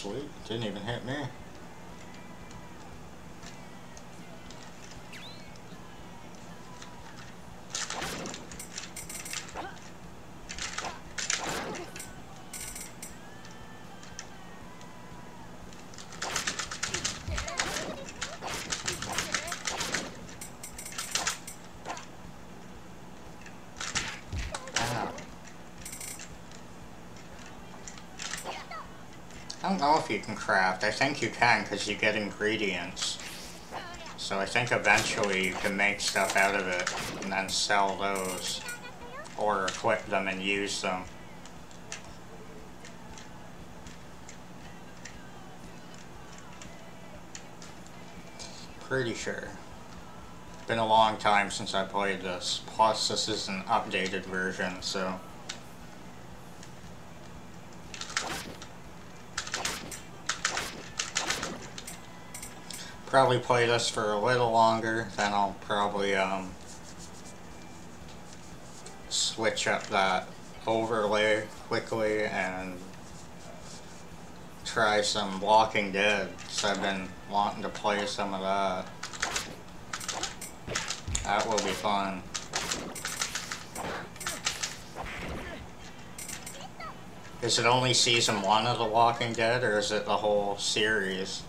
Sweet, didn't even hit me. I don't know if you can craft. I think you can because you get ingredients. So I think eventually you can make stuff out of it and then sell those. Or equip them and use them. Pretty sure. Been a long time since I played this. Plus this is an updated version, so... Probably play this for a little longer, then I'll probably switch up that overlay quickly and try some Walking Dead, because I've been wanting to play some of that. That will be fun. Is it only season 1 of The Walking Dead, or is it the whole series?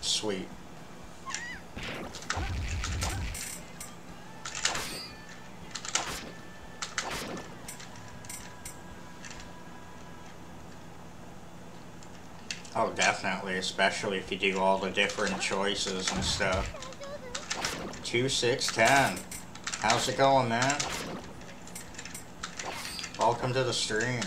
Sweet. Oh, definitely, especially if you do all the different choices and stuff. 2610. How's it going, man? Welcome to the stream.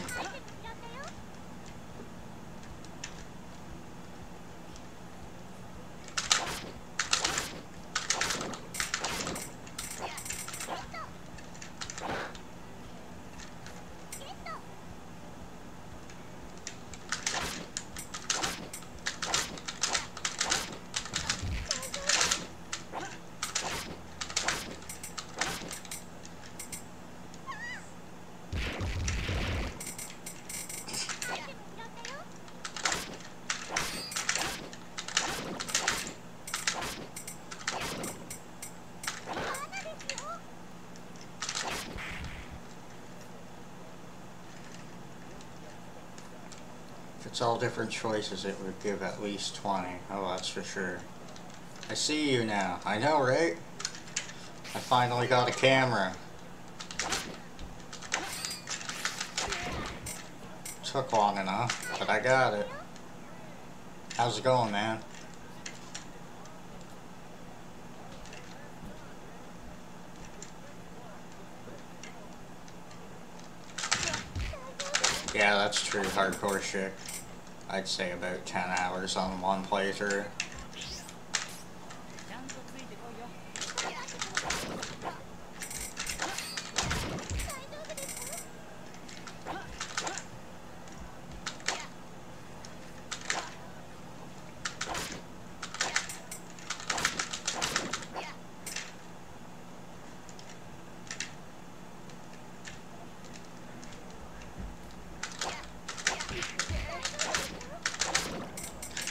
It's all different choices, it would give at least 20. Oh, that's for sure. I see you now. I know, right? I finally got a camera. Took long enough, but I got it. How's it going, man? Yeah, that's true, hardcore shit. I'd say about 10 hours on one playthrough.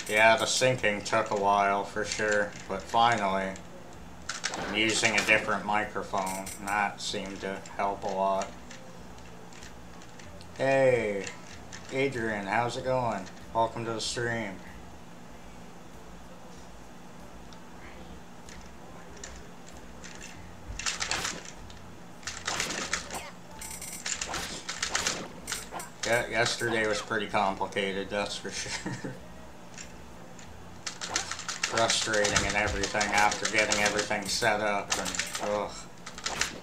Yeah, the syncing took a while for sure, but finally, I'm using a different microphone, and that seemed to help a lot. Hey, Adrian, how's it going? Welcome to the stream. Yeah, yesterday was pretty complicated, that's for sure. Frustrating and everything after getting everything set up, and ugh.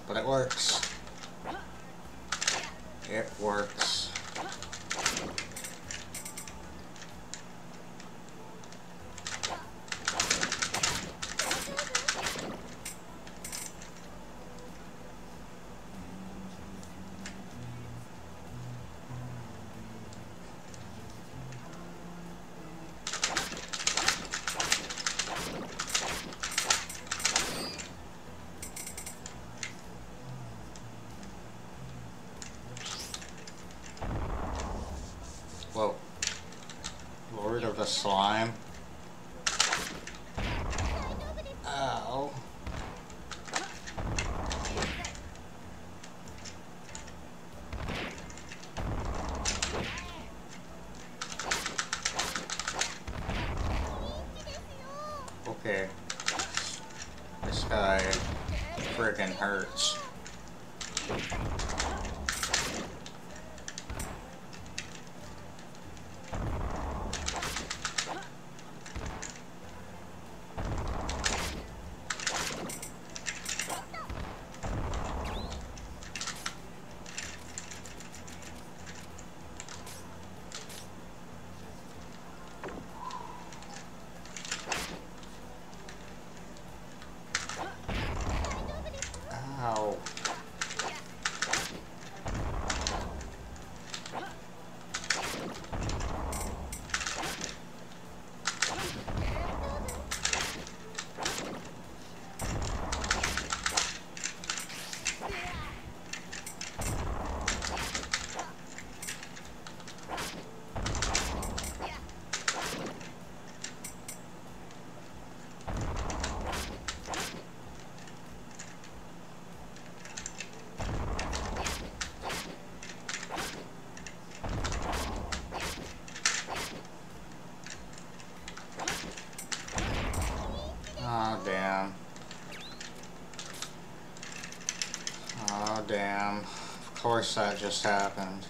But it works. It works. Okay. This guy friggin' hurts. Ow. Oh, damn. Oh, damn. Of course that just happened.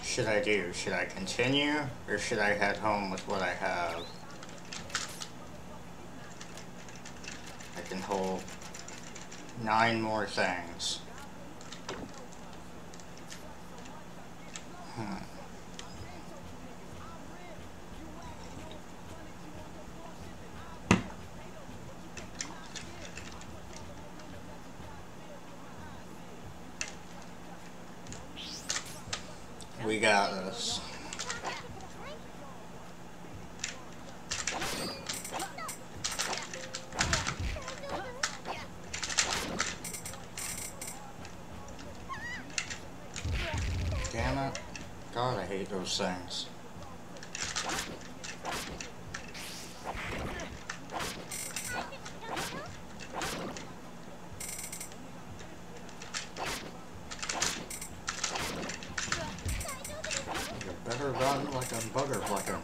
Should I do? Should I continue, or should I head home with what I have? I can hold 9 more things. We got this. Damn it. God, I hate those things. You better run like a bugger plucker.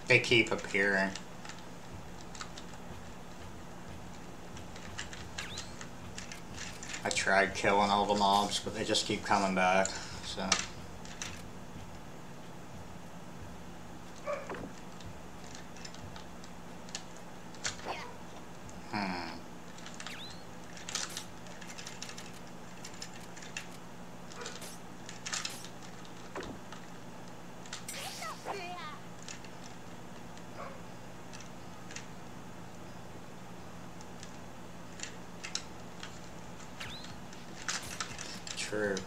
They keep appearing. I tried killing all the mobs, but they just keep coming back, so... True.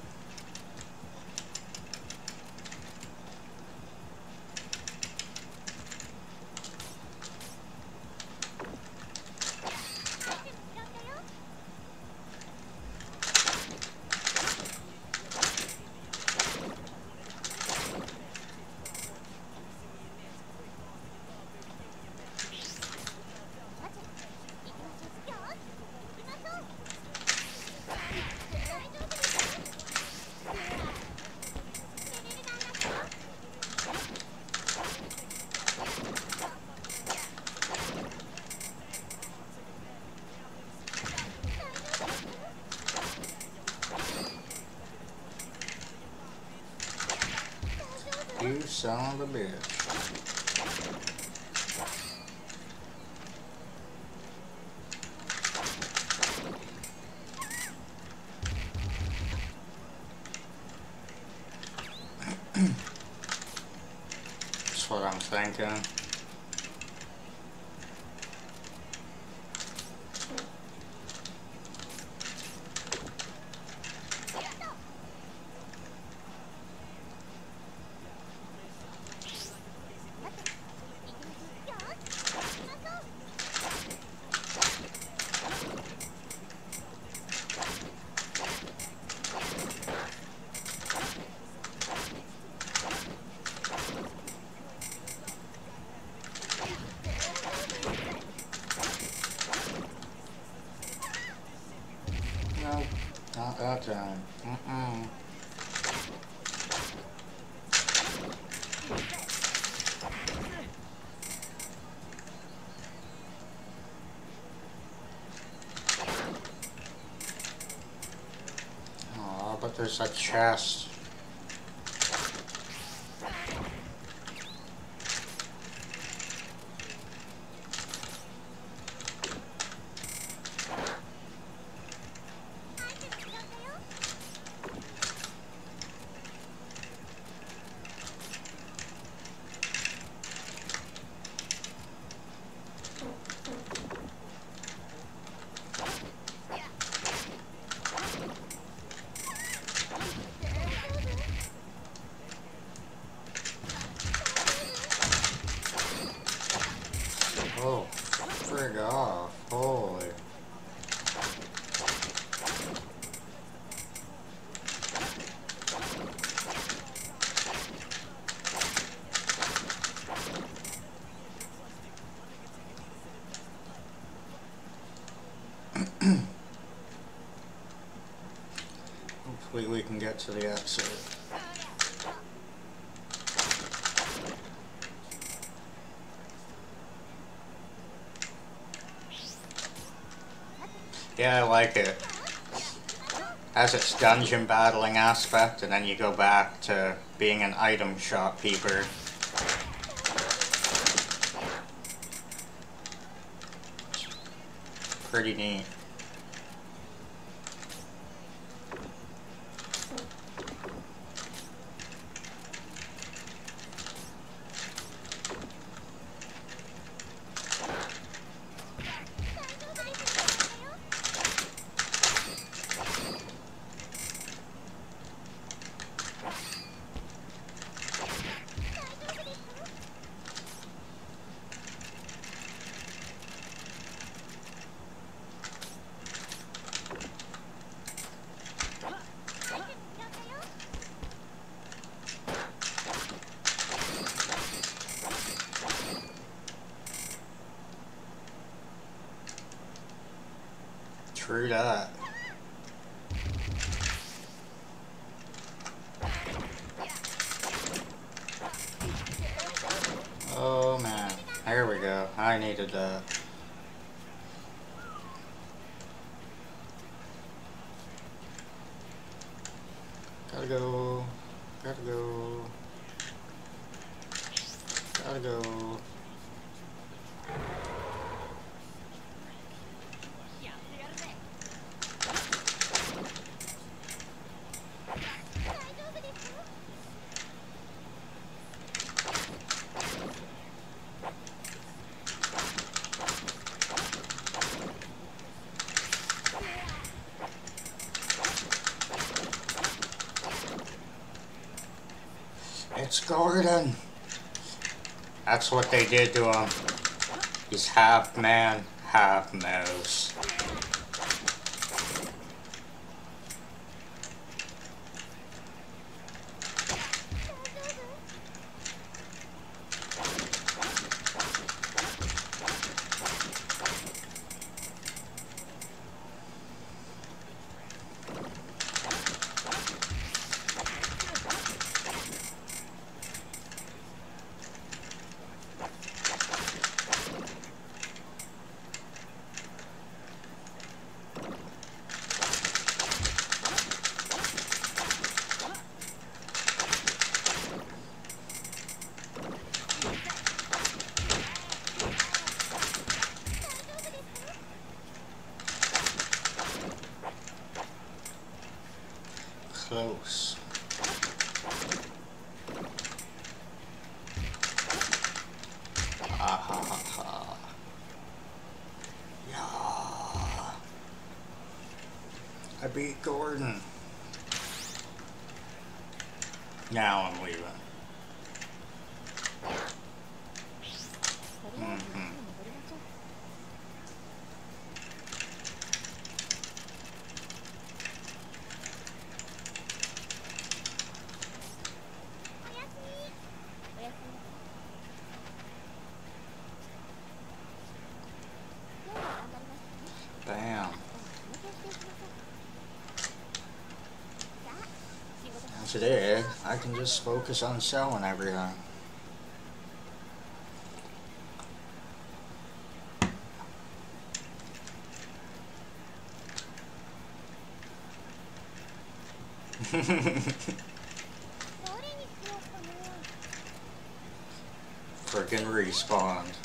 You son of a bitch. That's what I'm thinking. No, not that time. Oh, but there's a chest. Oh, frig off. Holy. Hopefully we can get to the exit. Yeah, I like it. Has its dungeon battling aspect, and then you go back to being an item shopkeeper. Pretty neat. True that. Oh man. There we go. I needed that. Gotta go. Gotta go. Gotta go. It's Gordon. That's what they did to him. He's half man, half mouse. Close. Ah ha ha ha. Yeah. I beat Gordon. Now I'm leaving. Bam. And today, I can just focus on selling everything. Frickin' respawned.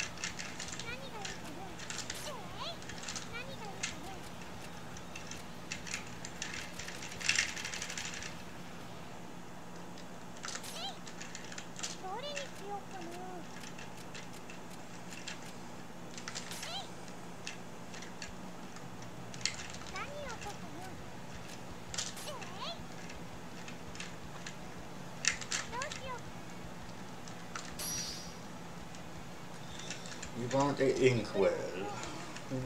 You want the inkwell? No.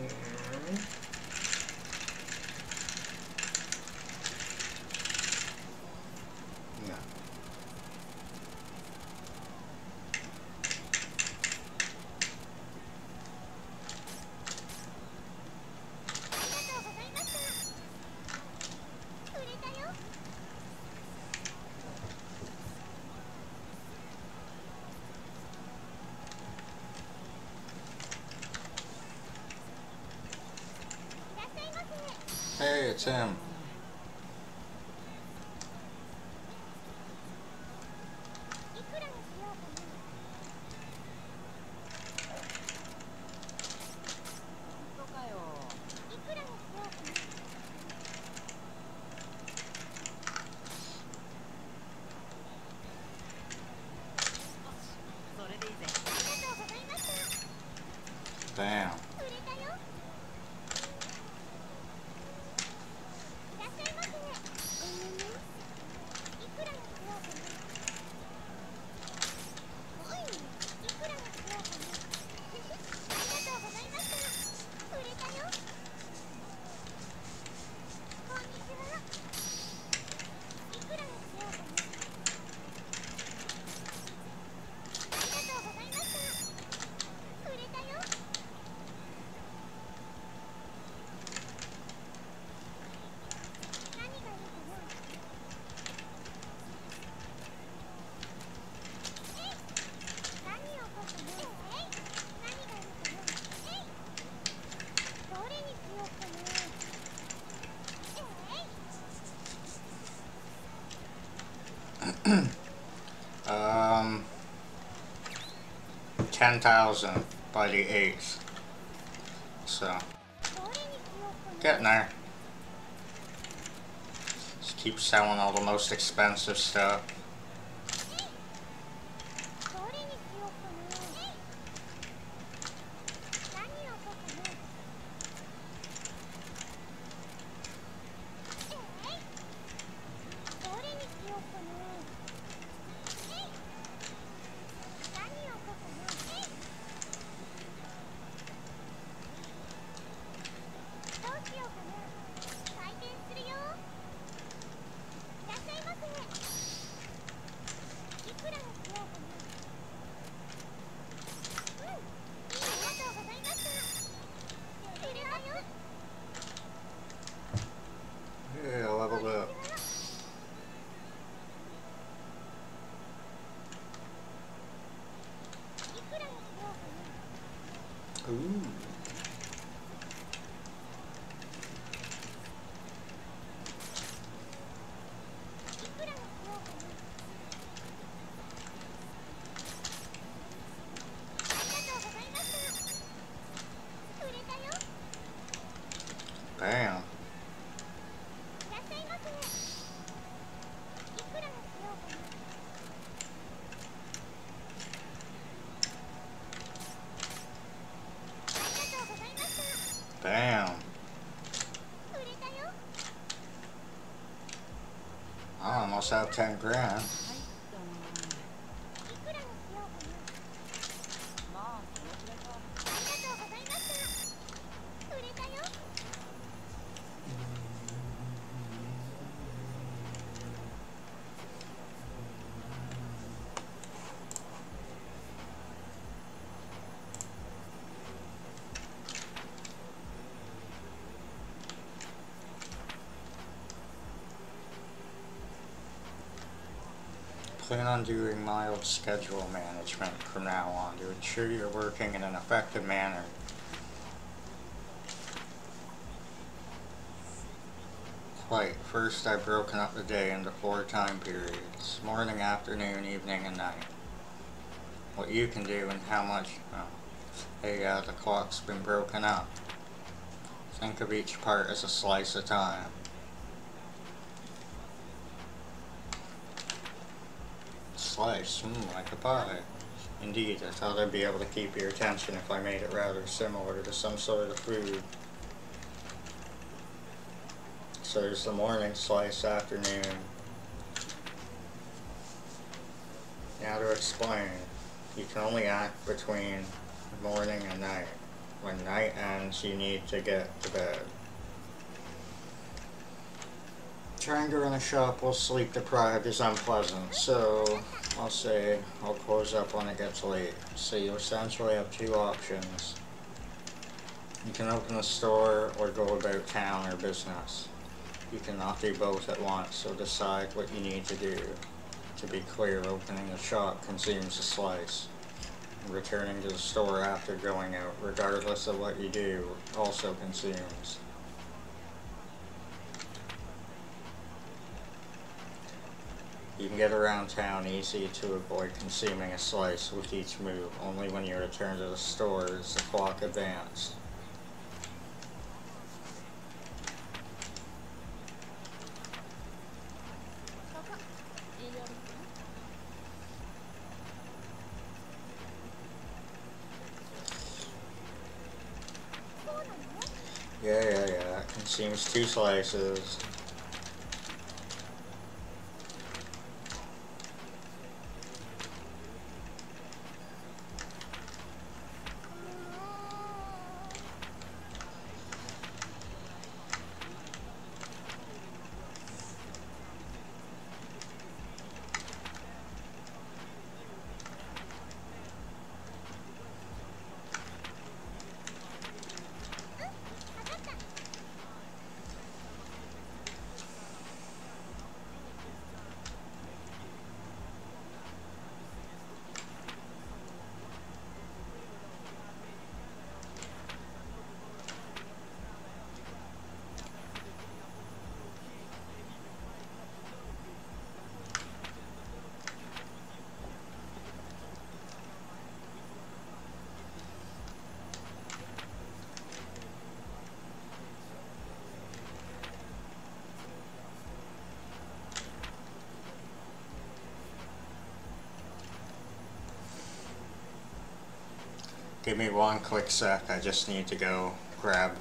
Hey, it's him. Bam. 10,000 by the 8th. So, getting there. Just keep selling all the most expensive stuff. Yeah, leveled up. Ooh. Bam. Bam. I almost have 10 grand. Plan on doing mild schedule management from now on to ensure you're working in an effective manner. Right, first I've broken up the day into 4 time periods: morning, afternoon, evening, and night. What you can do and how much, hey, the clock's been broken up. Think of each part as a slice of time. Slice, like a pie. Indeed, I thought I'd be able to keep your attention if I made it rather similar to some sort of food. So there's the morning slice, afternoon. Now to explain, you can only act between morning and night. When night ends, you need to get to bed. Trying to run a shop while sleep deprived is unpleasant, so I'll say I'll close up when it gets late. So you essentially have 2 options. You can open a store or go about town or business. You cannot do both at once, so decide what you need to do. To be clear, opening a shop consumes a slice. Returning to the store after going out, regardless of what you do, also consumes. You can get around town easy to avoid consuming a slice with each move. Only when you return to the store is the clock advanced. Yeah. It consumes 2 slices. Give me one quick sec. I just need to go grab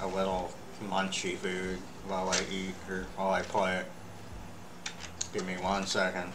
a little munchy food while I eat or while I play it. Give me 1 second.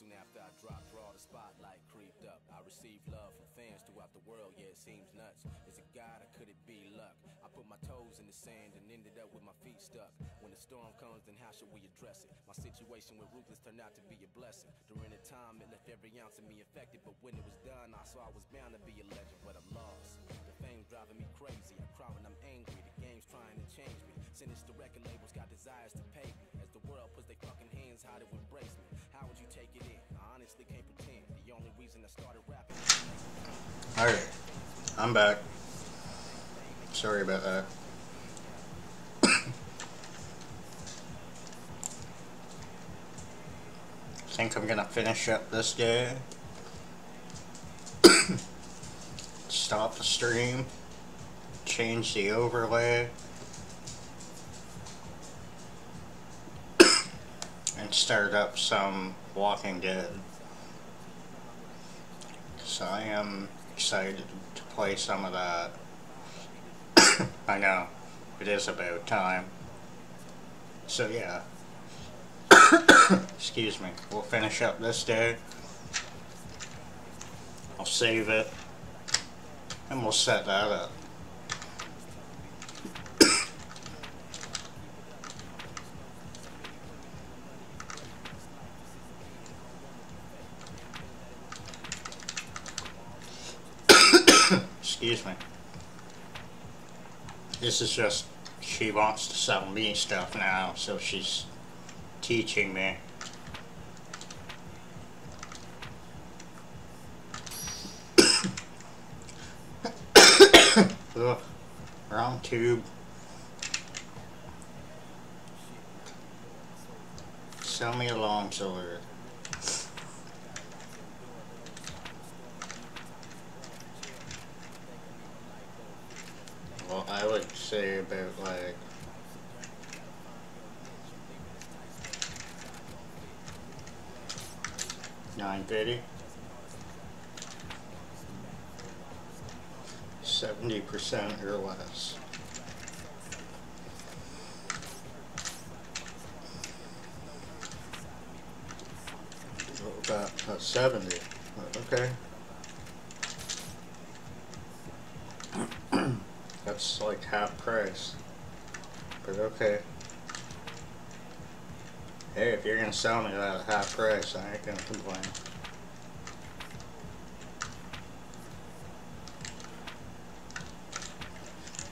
Soon after I dropped raw, the spotlight creeped up. I received love from fans throughout the world, yeah, it seems nuts. Is it God or could it be luck? I put my toes in the sand and ended up with my feet stuck. When the storm comes, then how should we address it? My situation with Ruthless turned out to be a blessing. During the time, it left every ounce of me affected, but when it was done, I saw I was bound to be a legend, but I'm lost. The fame's driving me crazy. I cry when I'm angry. The game's trying to change me. Sinister record labels got desires to pay me. As the world puts their fucking hands high to embrace me. How would you take it in? I honestly can't pretend. The only reason I started rapping. Alright, I'm back. Sorry about that. I think I'm gonna finish up this day stop the stream, change the overlay, and start up some Walking Dead. So I am excited to play some of that. I know, it is about time. So yeah, excuse me, we'll finish up this day. I'll save it, and we'll set that up. Excuse me. This is just, she wants to sell me stuff now, so she's teaching me. Ugh, wrong tube. Sell me a longsword. Well, I would say about like $9.50. 70% or less. About 70. Okay. That's like half price. But okay. Hey, if you're gonna sell me that at half price, I ain't gonna complain.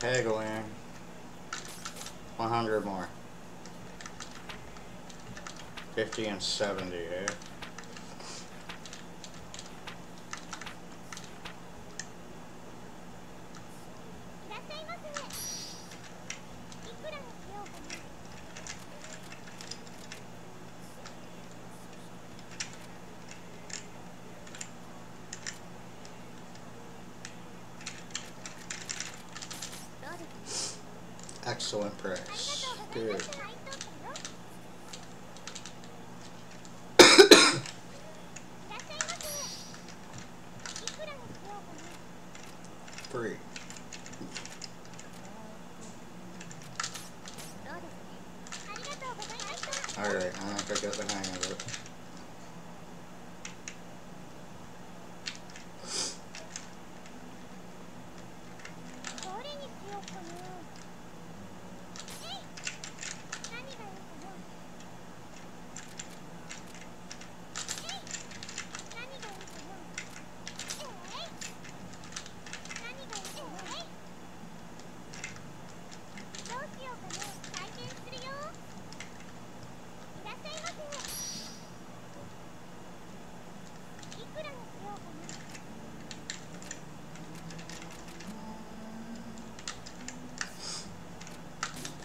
Haggling. 100 more. 50 and 70, eh? Excellent price. Good. Free. Alright, I think I got the hang of it.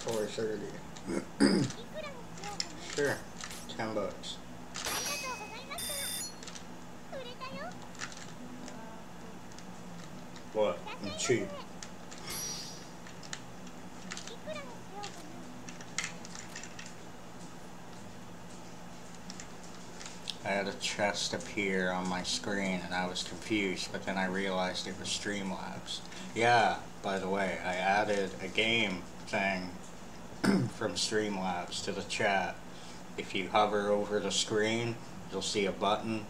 $4.30. Sure, $10. What? I'm cheap. I had a chest appear on my screen and I was confused, but then I realized it was Streamlabs. Yeah, by the way, I added a game thing from Streamlabs to the chat. If you hover over the screen, you'll see a button.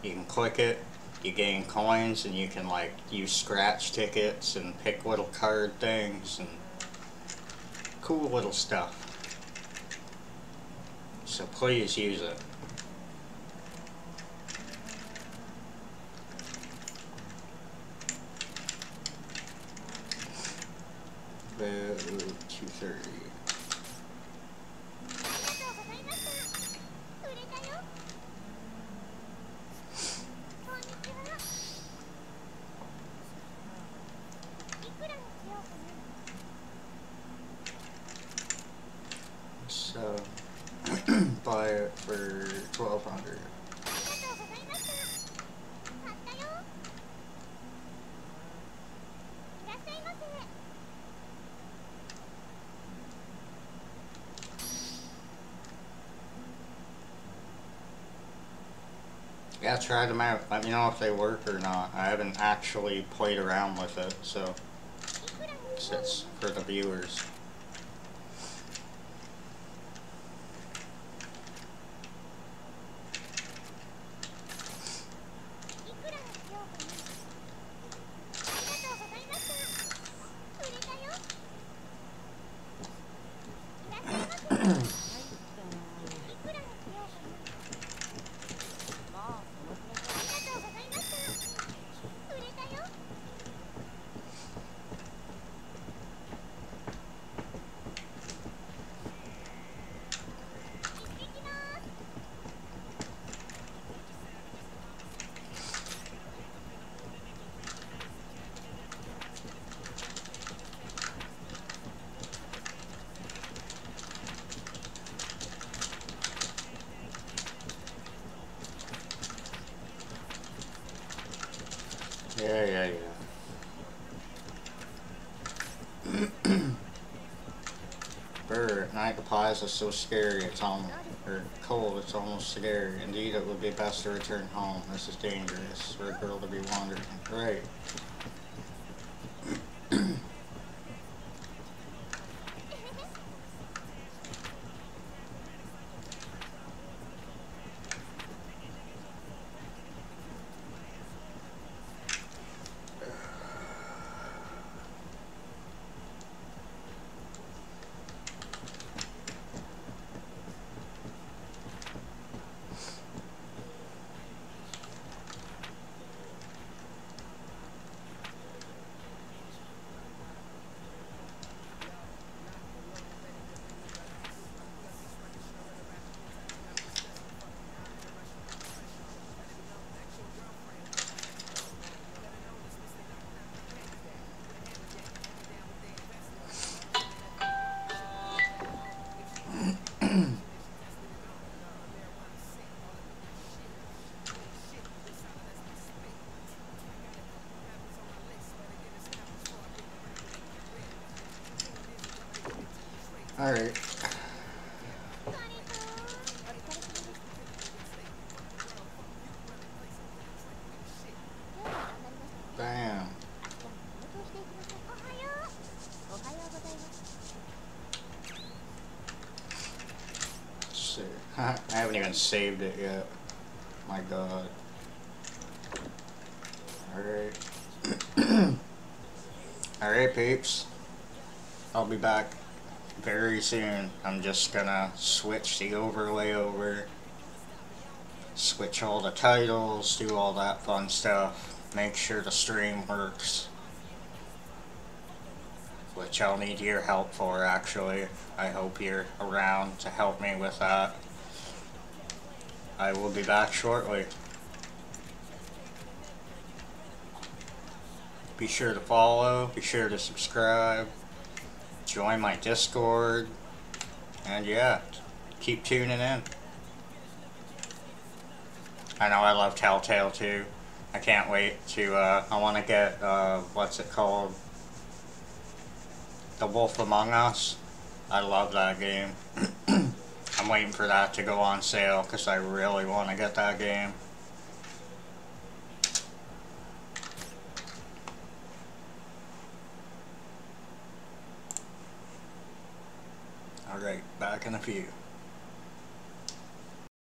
You can click it, you gain coins, and you can like use scratch tickets and pick little card things and cool little stuff. So please use it. About 2:30. So buy it for $1,200. Yeah, try them out. Let me know if they work or not. I haven't actually played around with it, so it's for the viewers. Yeah. Brr, at night the plaza is so scary, it's almost, or cold, it's almost scary. Indeed, it would be best to return home. This is dangerous for a girl to be wandering. Right. Alright. Bam. Let's see. I haven't even saved it yet. My god. Alright. Alright, peeps. I'll be back very soon. I'm just gonna switch the overlay over, switch all the titles, do all that fun stuff, make sure the stream works, which I'll need your help for actually. I hope you're around to help me with that. I will be back shortly. Be sure to follow, be sure to subscribe, join my Discord, and yeah, keep tuning in. I know I love Telltale too. I can't wait to, I want to get, what's it called? The Wolf Among Us. I love that game. I'm waiting for that to go on sale because I really want to get that game. Alright, back in a few.